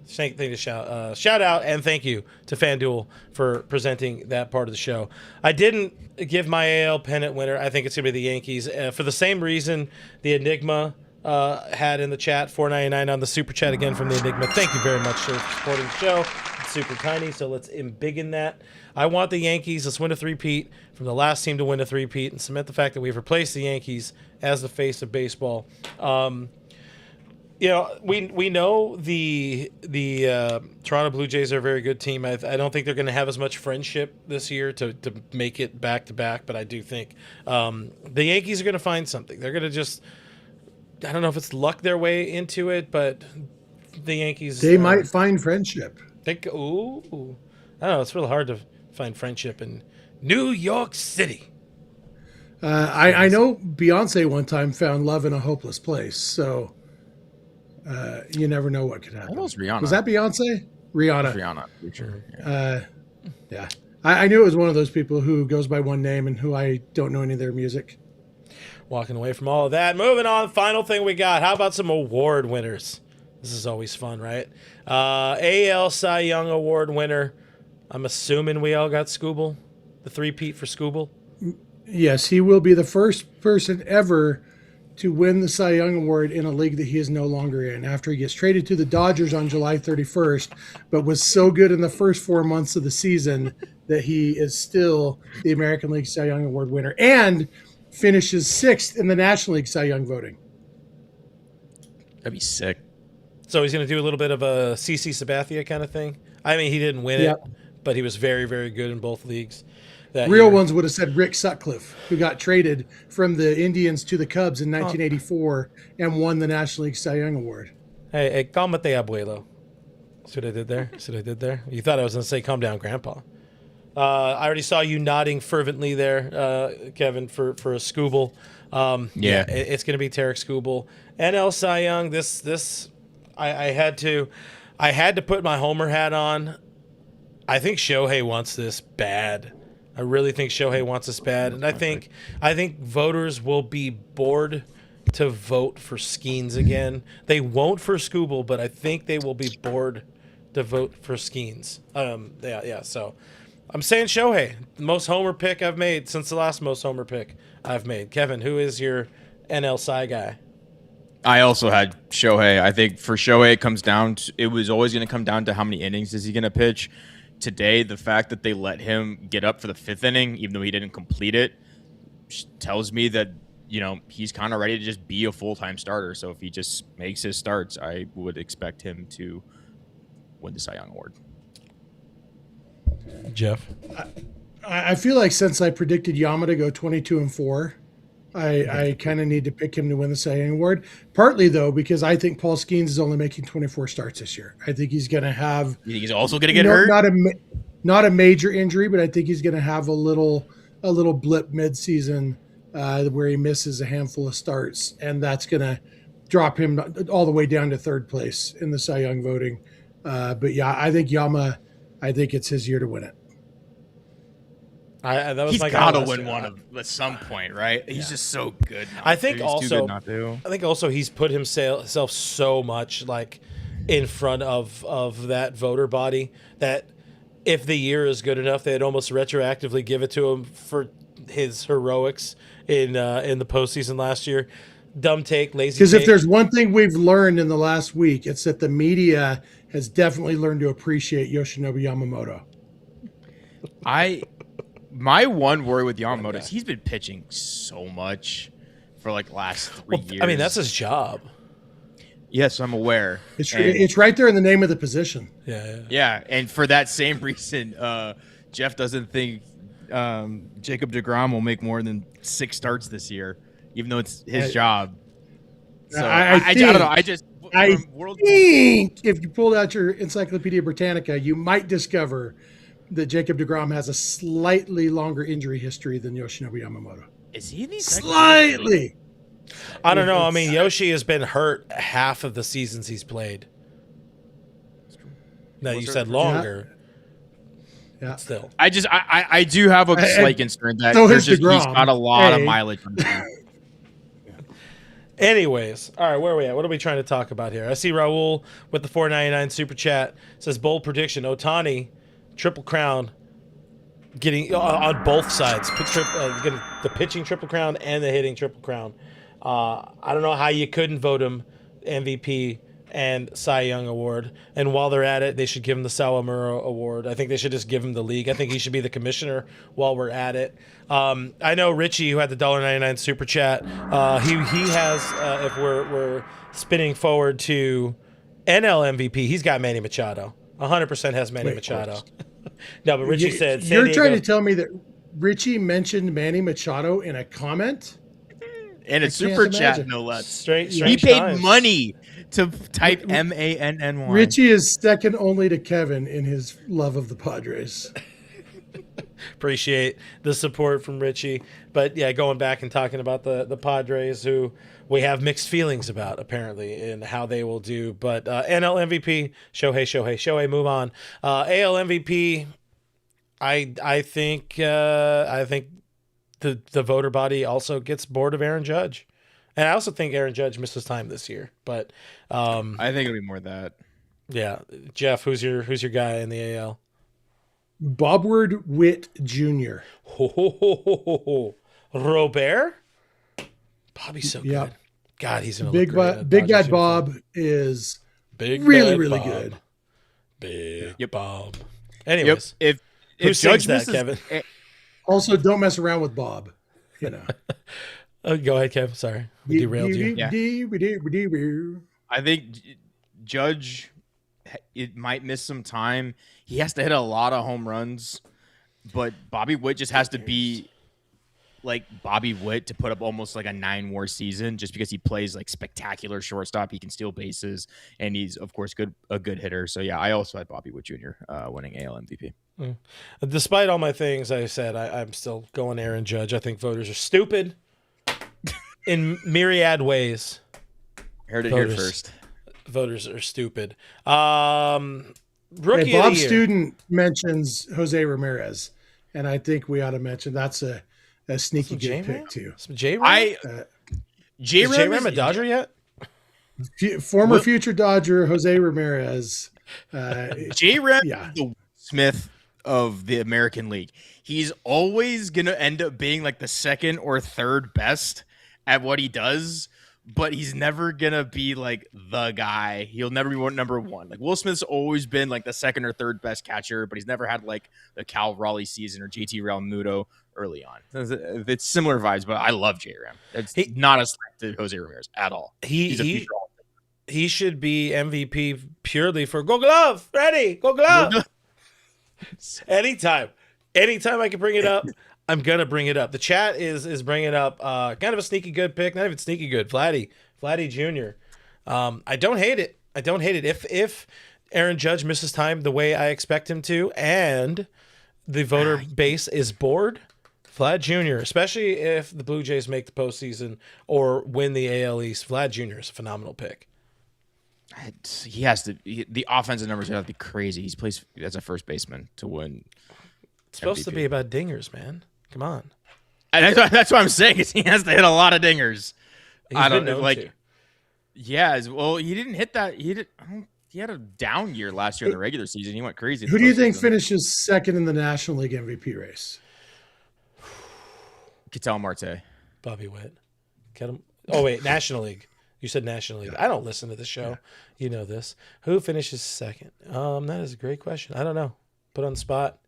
Thing to shout out and thank you to FanDuel for presenting that part of the show. I didn't give my AL pennant winner. I think it's going to be the Yankees for the same reason the Enigma had in the chat. $4.99 on the super chat again from the Enigma. Thank you very much for supporting the show. It's super tiny, so let's embiggen that. I want the Yankees. Let's win a three-peat from the last team to win a three-peat and cement the fact that we've replaced the Yankees as the face of baseball. We know the Toronto Blue Jays are a very good team. I don't think they're going to have as much friendship this year to make it back to back, but I do think the Yankees are going to find something. They're going to just, I don't know if it's luck their way into it, but the Yankees, they might find friendship. I don't know. It's really hard to find friendship in New York City. I know Beyonce one time found love in a hopeless place, so. You never know what could happen. That was Rihanna. Was that Beyonce? Rihanna. Rihanna, for sure. Yeah. I knew it was one of those people who goes by one name and who I don't know any of their music. Walking away from all of that. Moving on. Final thing we got. How about some award winners? This is always fun, right? AL Cy Young Award winner. I'm assuming we all got Skubal. The three-peat for Skubal. Yes, he will be the first person ever to win the Cy Young Award in a league that he is no longer in after he gets traded to the Dodgers on July 31st, but was so good in the first 4 months of the season that he is still the American League Cy Young Award winner and finishes 6th in the National League Cy Young voting. That'd be sick. So he's going to do a little bit of a CC Sabathia kind of thing. I mean, he didn't win it, but he was very, very good in both leagues. Real ones would have said Rick Sutcliffe, who got traded from the Indians to the Cubs in 1984 and won the National League Cy Young Award. Hey, calmate, abuelo. See what I did there? You thought I was going to say, calm down, Grandpa. I already saw you nodding fervently there, Kevin, for a Skubal. It's going to be Tarek Skubal. NL Cy Young, I had to put my Homer hat on. I think Shohei wants this bad. I really think Shohei wants this bad, and I think voters will be bored to vote for Skeens again. They won't for Skubal, but I think they will be bored to vote for Skeens. So I'm saying Shohei, the most homer pick I've made since the last most homer pick I've made. Kevin, who is your NL Cy guy? I also had Shohei. I think for Shohei, it was always going to come down to how many innings is he going to pitch. Today, the fact that they let him get up for the 5th inning, even though he didn't complete it, tells me that, he's kind of ready to just be a full-time starter. So if he just makes his starts, I would expect him to win the Cy Young Award. Jeff? I feel like since I predicted Yama to go 22-4, I kind of need to pick him to win the Cy Young Award. Partly, though, because I think Paul Skeens is only making 24 starts this year. I think he's going to have... You think he's also going to get hurt? Not a major injury, but I think he's going to have a little blip mid-season where he misses a handful of starts, and that's going to drop him all the way down to 3rd place in the Cy Young voting. But yeah, I think Yama, I think it's his year to win it. He's got to win one at some point, right? He's just so good now. I think also he's put himself so much in front of that voter body that if the year is good enough, they'd almost retroactively give it to him for his heroics in the postseason last year. Dumb take, lazy take. Because if there's one thing we've learned in the last week, it's that the media has definitely learned to appreciate Yoshinobu Yamamoto. My one worry with Yamamoto is he's been pitching so much for last 3 years. I mean, that's his job. Yes, I'm aware. It's right there in the name of the position. Yeah, and for that same reason, Jeff doesn't think Jacob deGrom will make more than 6 starts this year, even though it's his job. So I don't know. I from World. think if you pulled out your Encyclopedia Britannica, you might discover that Jacob deGrom has a slightly longer injury history than Yoshinobu Yamamoto. Is he the Slightly. I don't know. I mean, Yoshi has been hurt half of the seasons he's played. No, you said longer. Yeah. Still. I do have a slight concern that so he's DeGrom. got a lot of mileage on him. Anyways, all right, where are we at? What are we trying to talk about here? I see Raul with the $4.99 super chat. Says bold prediction: Ohtani, triple crown, getting on both sides, getting the pitching triple crown and the hitting triple crown. I don't know how you couldn't vote him MVP and Cy Young award. And while they're at it, they should give him the Sawamura award. I think they should just give him the league. I think he should be the commissioner while we're at it. I know Richie, who had the $1.99 super chat, he has, if we're spinning forward to NL MVP, he's got Manny Machado. 100% has Manny Machado. No, but Richie said San You're Diego. trying to tell me that Richie mentioned Manny Machado in a comment? And a super chat, no less. Strange He paid times. money to type MANNY. Richie is second only to Kevin in his love of the Padres. Appreciate the support from Richie. But yeah, going back and talking about the Padres, who we have mixed feelings about apparently in how they will do. But NL MVP, Shohei, move on. AL MVP, I think the voter body also gets bored of Aaron Judge. And I also think Aaron Judge misses time this year. But I think it'll be more that. yeah, Jeff, who's your guy in the AL? Bobward Witt Jr. Robert? Bobby's so Yep. good. God, he's gonna Big look great in a Big Dodgers Bad Bob uniform. is Big really, Bad really Bob. good. Big Bob. Anyways, If who sings Judge that, misses, Kevin? Also, don't mess around with Bob. You know. Go ahead, Kevin. Sorry, we derailed you. I think Judge, it might miss some time. He has to hit a lot of home runs, but Bobby Witt just has to be like Bobby Witt to put up almost like a 9-WAR season, just because he plays like spectacular shortstop. He can steal bases, and he's of course a good hitter. So yeah, I also had Bobby Witt Jr. Winning AL MVP. Despite all my things I said, I'm still going Aaron Judge. I think voters are stupid in myriad ways. Heard it here first. Voters are stupid. Bob Rookie of the year. Student mentions Jose Ramirez, and I think we ought to mention that's a sneaky good J-Ram? pick too. Some J-Ram? Is J-Ram a Dodger yet? Former future Dodger Jose Ramirez. J-Ram Yeah. is the Smith of the American League. He's always going to end up being like the second or third best at what he does, but he's never going to be like the guy. He'll never be number one. Like Will Smith's always been like the second or third best catcher, but he's never had like the Cal Raleigh season or JT Realmuto early on. It's similar vibes, but I love J-Ram. It's not a slight to Jose Ramirez at all. He should be MVP purely for Go Glove. Ready? Go Glove. Anytime I can bring it up, I'm gonna bring it up. The chat is bringing up kind of a sneaky good pick, not even sneaky good. Vladdy Jr. I don't hate it. If Aaron Judge misses time the way I expect him to, and the voter base is bored, Vlad Jr., especially if the Blue Jays make the postseason or win the AL East, Vlad Jr. is a phenomenal pick. He has to. The offensive numbers have to be crazy. He plays as a first baseman to win. It's supposed to be about dingers, man. Come on. And that's what I'm saying. Is he has to hit a lot of dingers. I don't know. Yeah. Well, he didn't hit that. He had a down year last year in the regular season. He went crazy. Who do you think finishes second in the National League MVP race? Ketel Marte. Bobby Witt. Oh wait, National League. You said National League. I don't listen to the show. Yeah. You know this. Who finishes second? That is a great question. I don't know. Put on the spot.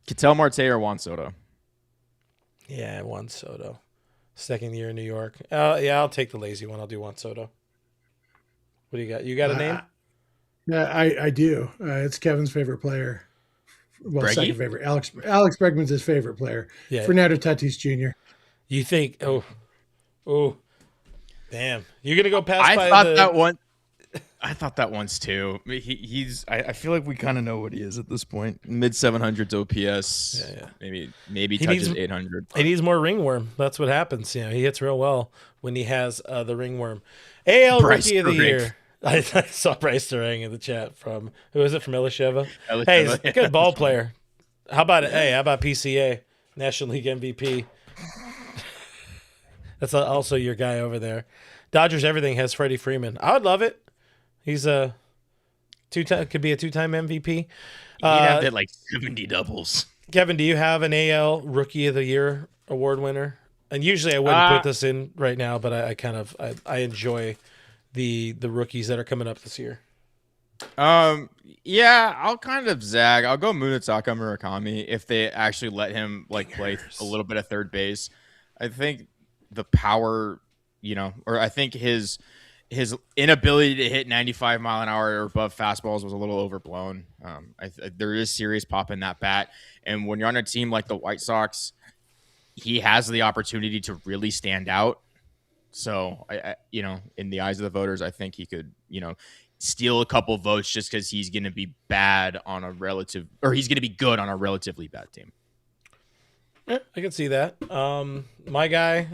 Ketel Marte or Juan Soto? Yeah, Juan Soto. Second year in New York. Yeah, I'll take the lazy one. I'll do Juan Soto. What do you got? You got a name? Yeah, I do. It's Kevin's favorite player. Well, Breggy? second favorite. Alex Bregman's his favorite player. Yeah. Fernando Tatis Jr. You think? Oh, damn! You're gonna go past. I thought that one. I thought that once too. He's. I feel like we kind of know what he is at this point. Mid 700s OPS. Maybe He touches needs- 800. He needs more ringworm. That's what happens. He hits real well when he has the ringworm. AL Bryce Rookie of the Durang. Year. I saw Bryce Durang in the chat from who is it from Elisheva? Elisheva, Hey, he's a yeah. good ball player. How about How about PCA National League MVP? That's also your guy over there. Dodgers everything has Freddie Freeman. I would love it. He's a could be a two-time MVP. He'd have that like 70 doubles. Kevin, do you have an AL Rookie of the Year award winner? And usually I wouldn't put this in right now, but I enjoy the rookies that are coming up this year. Yeah, I'll kind of zag. I'll go Munetaka Murakami if they actually let him like play a little bit of third base. I think the power, or I think his inability to hit 95 mile an hour or above fastballs was a little overblown. There is serious pop in that bat, and when you're on a team like the White Sox, he has the opportunity to really stand out. So I in the eyes of the voters, I think he could, steal a couple votes just because he's going to be bad on a he's going to be good on a relatively bad team. Yeah, I can see that. My guy,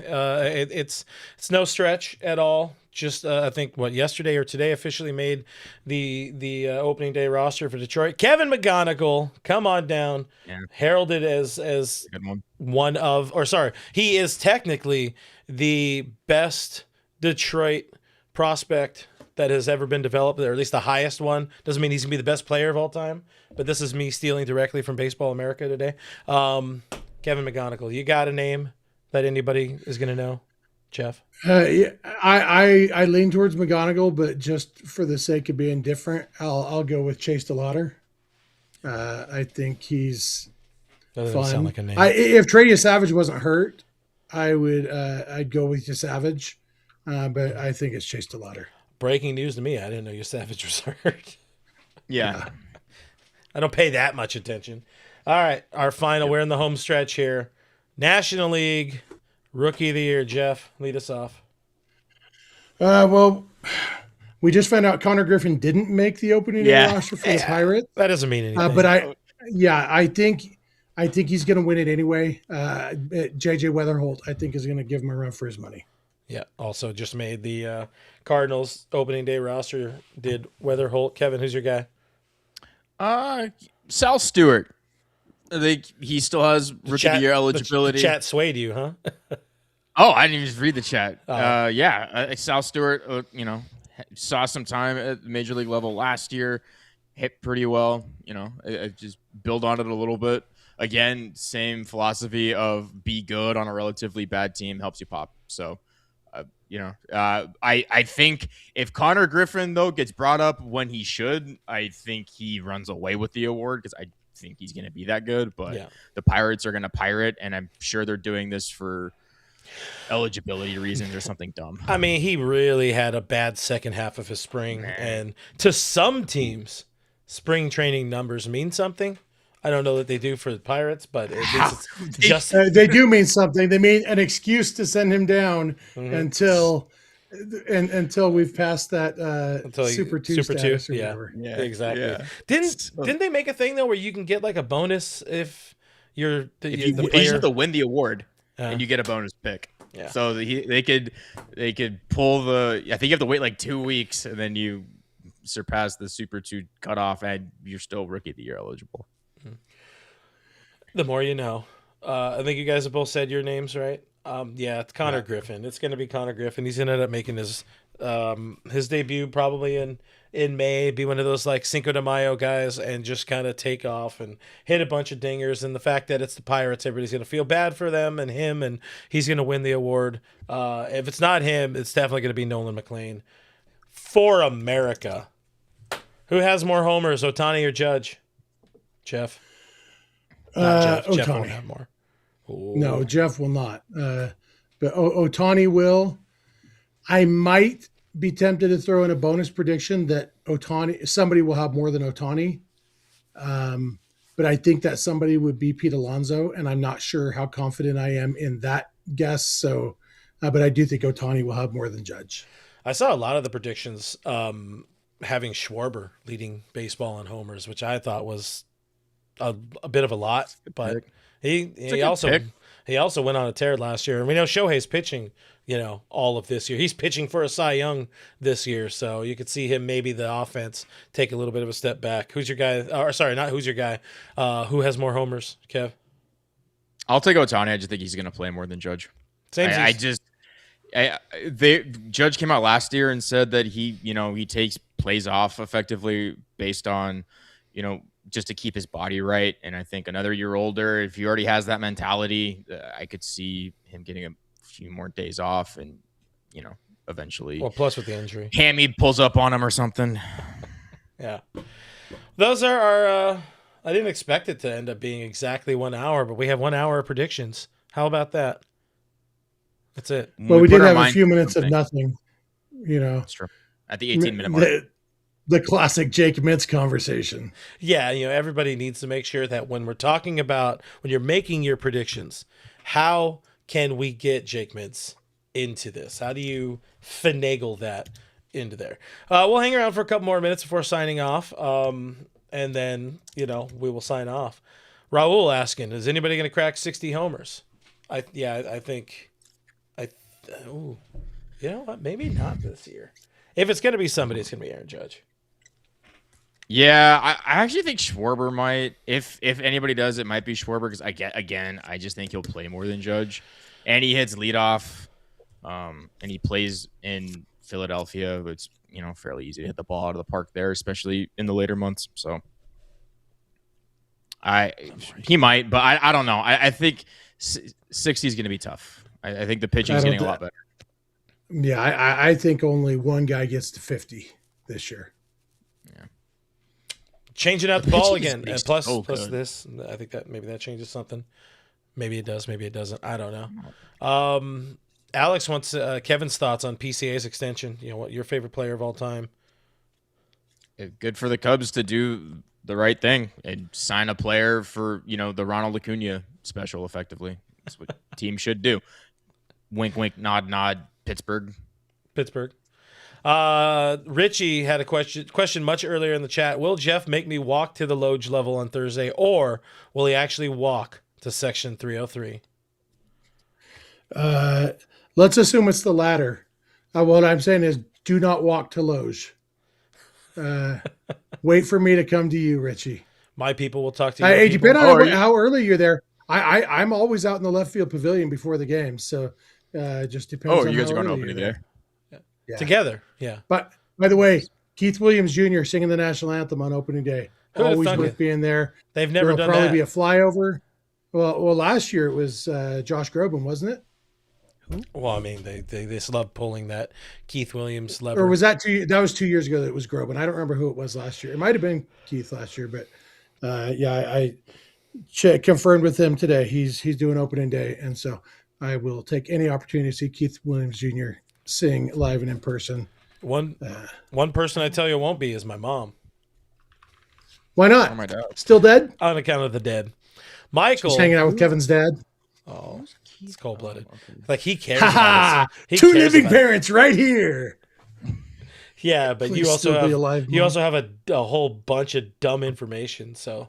it's no stretch at all. Just I think yesterday or today officially made the opening day roster for Detroit. Kevin McGonigal, come on down. Yeah. Heralded as Good one. he is technically the best Detroit prospect that has ever been developed, or at least the highest one. Doesn't mean he's gonna be the best player of all time, but this is me stealing directly from Baseball America today. Kevin McGonigal, you got a name that anybody is gonna know, Jeff? Yeah, I lean towards McGonigal, but just for the sake of being different, I'll go with Chase DeLauter. I think he's Doesn't fun. sound like a name. If Trey Savage wasn't hurt, I'd go with Savage, but I think it's Chase DeLauter. Breaking news to me, I didn't know your Savage was hurt. Yeah. I don't pay that much attention. All right, our final. We're in the home stretch here. National League Rookie of the Year. Jeff, lead us off. Well, we just found out Connor Griffin didn't make the opening day roster for the Pirates. That doesn't mean anything. But I think he's going to win it anyway. JJ Weatherholt, I think, is going to give him a run for his money. Yeah, also just made the Cardinals opening day roster. Did Weatherholt. Kevin, who's your guy? Sal Stewart. I think he still has Rookie of the Year eligibility. The chat swayed you, huh? Oh, I didn't even read the chat. Sal Stewart, saw some time at the major league level last year, hit pretty well. I just build on it a little bit. Again, same philosophy of be good on a relatively bad team helps you pop. So, I think if Connor Griffin, though, gets brought up when he should, I think he runs away with the award because I think he's going to be that good. But the Pirates are going to pirate, and I'm sure they're doing this for eligibility reasons or something dumb. I mean, he really had a bad second half of his spring, and to some teams, spring training numbers mean something. I don't know that they do for the Pirates, but it's just they do mean something. They mean an excuse to send him down until we've passed that Super 2 status or whatever. Yeah, exactly. Yeah. Didn't they make a thing though where you can get like a bonus if you're the you player? just have to win the award and you get a bonus pick. Yeah. So they could pull the. I think you have to wait like 2 weeks and then you surpass the Super 2 cutoff and you're still Rookie of the Year eligible. The more you know. I think you guys have both said your names, right? It's Connor Griffin. It's going to be Connor Griffin. He's going to end up making his debut probably in May, be one of those like Cinco de Mayo guys and just kind of take off and hit a bunch of dingers. And the fact that it's the Pirates, everybody's going to feel bad for them and him, and he's going to win the award. If it's not him, it's definitely going to be Nolan McLean. For America. Who has more homers, Ohtani or Judge? Jeff? Not Jeff. Jeff won't have more. Ooh. No, Jeff will not. But Ohtani will. I might be tempted to throw in a bonus prediction that somebody will have more than Ohtani. But I think that somebody would be Pete Alonso, and I'm not sure how confident I am in that guess. So, but I do think Ohtani will have more than Judge. I saw a lot of the predictions having Schwarber leading baseball in homers, which I thought was a bit of a lot, but he also went on a tear last year, and we know Shohei's pitching, all of this year. He's pitching for a Cy Young this year, so you could see him maybe the offense take a little bit of a step back. Who's your guy? Or sorry, not who's your guy. Who has more homers, Kev? I'll take Ohtani. I just think he's going to play more than Judge. Same. Judge came out last year and said that he plays off effectively based on, just to keep his body right. And I think another year older, if he already has that mentality, I could see him getting a few more days off and, eventually. Well, plus with the injury, Hammy pulls up on him or something. Yeah. Those are our, I didn't expect it to end up being exactly 1 hour, but we have 1 hour of predictions. How about that? That's it. Well, we did have a few minutes of nothing, That's true. At the 18-minute mark. The classic Jake Mintz conversation. Yeah, everybody needs to make sure that when you're making your predictions, how can we get Jake Mintz into this? How do you finagle that into there? We'll hang around for a couple more minutes before signing off, and then, we will sign off. Raul asking, is anybody going to crack 60 homers? I think, maybe not this year. If it's going to be somebody, it's going to be Aaron Judge. Yeah, I actually think Schwarber might. If anybody does, it might be Schwarber because I just think he'll play more than Judge, and he hits leadoff, and he plays in Philadelphia. It's fairly easy to hit the ball out of the park there, especially in the later months. So he might, but I don't know. I think 60 is going to be tough. I think the pitching is getting a lot better. Yeah, I think only one guy gets to 50 this year. Yeah. Changing out the ball again, and plus this, I think that maybe that changes something. Maybe it does, maybe it doesn't. I don't know. Alex wants Kevin's thoughts on PCA's extension. What your favorite player of all time? Good for the Cubs to do the right thing and sign a player for the Ronald Acuna special. Effectively, that's what teams should do. Wink, wink, nod, nod. Pittsburgh. Richie had a question much earlier in the chat. Will Jeff make me walk to the Loge level on Thursday, or will he actually walk to section 303? Let's assume it's the latter. What I'm saying is do not walk to Loge. Wait for me to come to you, Richie. My people will talk to you. Hey, depending on how early you're there. I'm always out in the left field pavilion before the game, so just depends. Oh, you guys are going to opening day? Yeah. Together, yeah. But by the way, Keith Williams Jr. singing the national anthem on opening day. Always worth being there. They've never done that. There'll probably be a flyover. Well, last year it was Josh Groban, wasn't it? Well, I mean, they just love pulling that Keith Williams lever. Or was that that was 2 years ago that it was Groban? I don't remember who it was last year. It might have been Keith last year, but I confirmed with him today. He's doing opening day, and so I will take any opportunity to see Keith Williams Jr. sing live and in person. One person I tell you won't be is my mom. Why not? Or my dad. Still dead? On account of the dead. Michael. She's hanging out with Kevin's dad. Oh, it's cold-blooded. Like he cares. Two living parents right here. Yeah, but you also have a whole bunch of dumb information. So,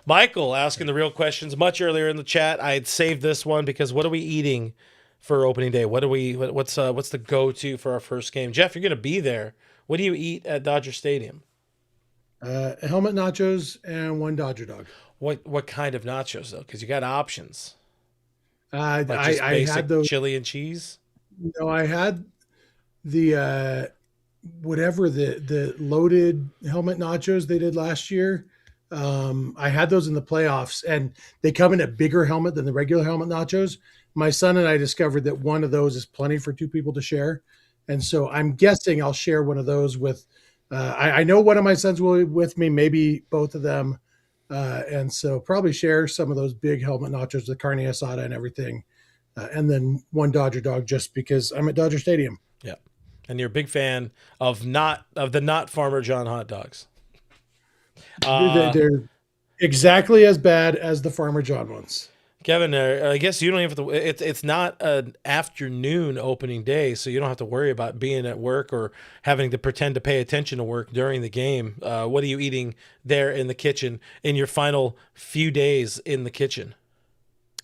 Michael asking the real questions much earlier in the chat. I had saved this one because what are we eating for opening day? What's the go-to for our first game? Jeff, you're going to be there. What do you eat at Dodger Stadium? Helmet nachos and one Dodger dog. What kind of nachos though? Because you got options. I had those chili and cheese. No, I had the whatever the loaded helmet nachos they did last year. I had those in the playoffs, and they come in a bigger helmet than the regular helmet nachos. My son and I discovered that one of those is plenty for two people to share, and so I'm guessing I'll share one of those with. I know one of my sons will be with me, maybe both of them. And so probably share some of those big helmet nachos, the carne asada and everything. And then one Dodger dog just because I'm at Dodger Stadium. Yeah. And you're a big fan of the not Farmer John hot dogs. They're exactly as bad as the Farmer John ones. Kevin, I guess you don't have to. It's not an afternoon opening day, so you don't have to worry about being at work or having to pretend to pay attention to work during the game. What are you eating there in the kitchen in your final few days in the kitchen?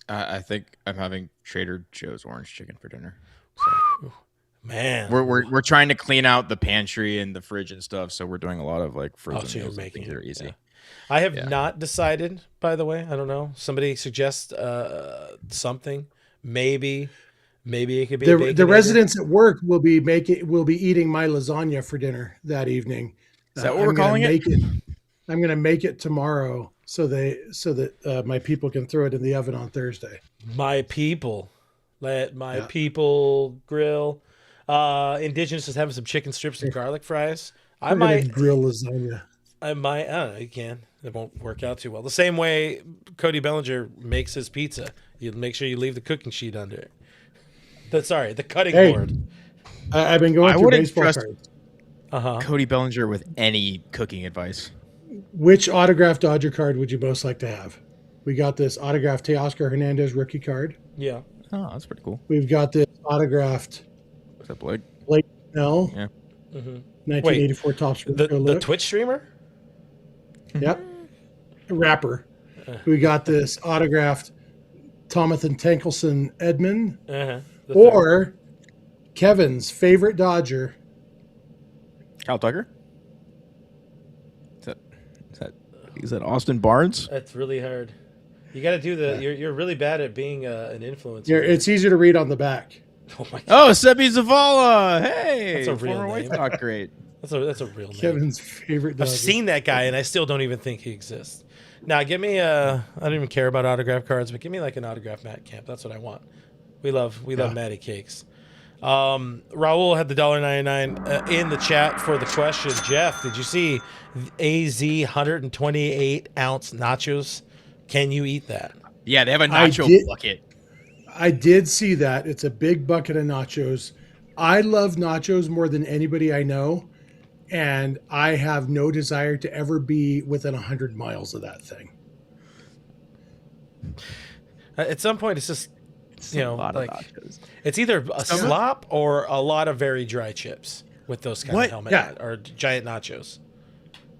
I think I'm having Trader Joe's orange chicken for dinner. So. Man, we're trying to clean out the pantry and the fridge and stuff, so we're doing a lot of like frozen so you're meals. making Things that are easy. Yeah. I have not decided, by the way. I don't know. Somebody suggest something. Maybe it could be The residents at work will be eating my lasagna for dinner that evening. Is that what we're calling it? I'm going to make it tomorrow so that my people can throw it in the oven on Thursday. My people, let my people grill. Indigenous is having some chicken strips and garlic fries. I might grill lasagna. I don't know. You can. It won't work out too well. The same way Cody Bellinger makes his pizza. You make sure you leave the cooking sheet under it. The cutting board. I've been going through baseball cards. Cody Bellinger with any cooking advice. Which autographed Dodger card would you most like to have? We got this autographed Teoscar Hernandez rookie card. Yeah. Oh, that's pretty cool. We've got this autographed. Is that Blake? Snell. Yeah. 1984 Topps. The Twitch streamer? Yep. Rapper. We got this autographed Tomathan Tankelson Edmund. Or Kevin's favorite Dodger. Kyle Tucker? Is that Austin Barnes? That's really hard. You got to do you're really bad at being an influencer. It's easier to read on the back. Oh my God. Oh, Sebi Zavala. Hey. That's a real name. White Sox great. That's a real name. Kevin's favorite Dodger. I've seen that guy, and I still don't even think he exists. Now, give me I don't even care about autograph cards, but give me like an autograph Matt Camp. That's what I want. We love Matty Cakes. Raul had the $1.99 in the chat for the question. Jeff, did you see AZ 128-ounce nachos? Can you eat that? Yeah, they have a nacho bucket. I did see that. It's a big bucket of nachos. I love nachos more than anybody I know, and I have no desire to ever be within 100 miles of that thing. At some point, it's just, it's either a slop or a lot of very dry chips with those kind of helmet or giant nachos.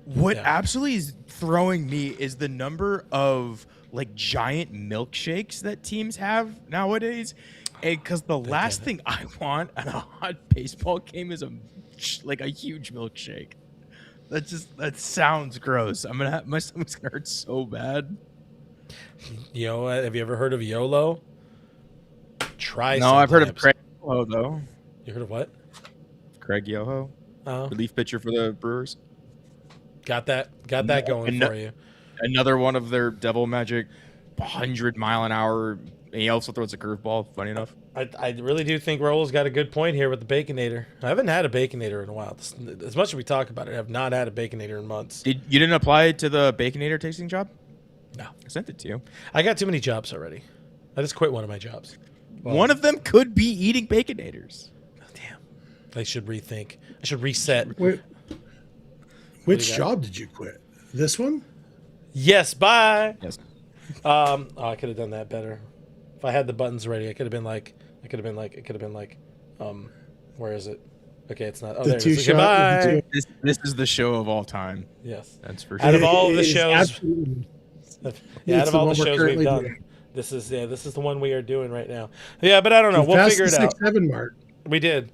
What absolutely is throwing me is the number of like giant milkshakes that teams have nowadays. Because the last thing I want at a hot baseball game is a huge milkshake. That sounds gross. My stomach's gonna hurt so bad. Have you ever heard of YOLO? No, I've heard of Craig Yoho though. You heard of what? Craig Yoho, relief pitcher for the Brewers. Got that going for you. Another one of their Devil Magic 100-mile-an-hour. And he also throws a curveball, funny enough. I really do think Raul's got a good point here with the Baconator. I haven't had a Baconator in a while. As much as we talk about it, I have not had a Baconator in months. You didn't apply to the Baconator tasting job? No. I sent it to you. I got too many jobs already. I just quit one of my jobs. Well, one of them could be eating Baconators. Oh, damn. I should rethink. I should reset. Wait, which job did you quit? This one? Yes, bye. Yes. I could have done that better. If I had the buttons ready, it could have been like, where is it? Okay, it's not. Oh, there it is. Goodbye. This is the show of all time. Yes. That's for sure. Out of all of the shows, out of all the shows we've done, doing. this is the one we are doing right now. Yeah, but I don't know. We'll figure it out. 6-7 mark. We did.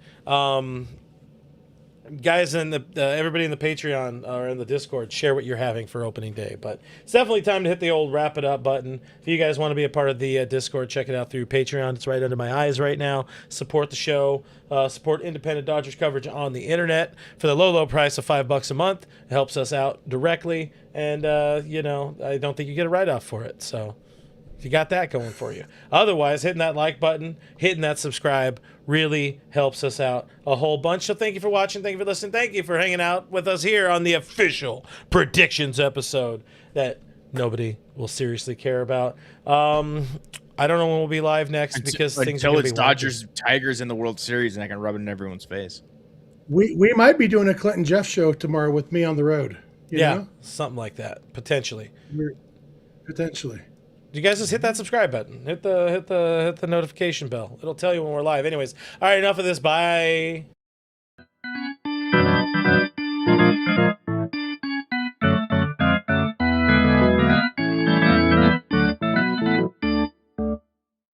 Guys and everybody in the Patreon or in the Discord, share what you're having for opening day. But it's definitely time to hit the old wrap it up button. If you guys want to be a part of the Discord, check it out through Patreon. It's right under my eyes right now. Support the show. Support independent Dodgers coverage on the internet for the low price of $5 a month. It helps us out directly, and I don't think you get a write-off for it. So if you got that going for you. Otherwise, hitting that like button, hitting that subscribe really helps us out a whole bunch. So thank you for watching. Thank you for listening. Thank you for hanging out with us here on the official predictions episode that nobody will seriously care about. I don't know when we'll be live next because things are going to be Dodgers Tigers in the World Series and I can rub it in everyone's face. We might be doing a Clint and Jeff show tomorrow with me on the road. You know? Something like that potentially. Potentially. You guys just hit that subscribe button. Hit the notification bell. It'll tell you when we're live. Anyways, all right, enough of this. Bye.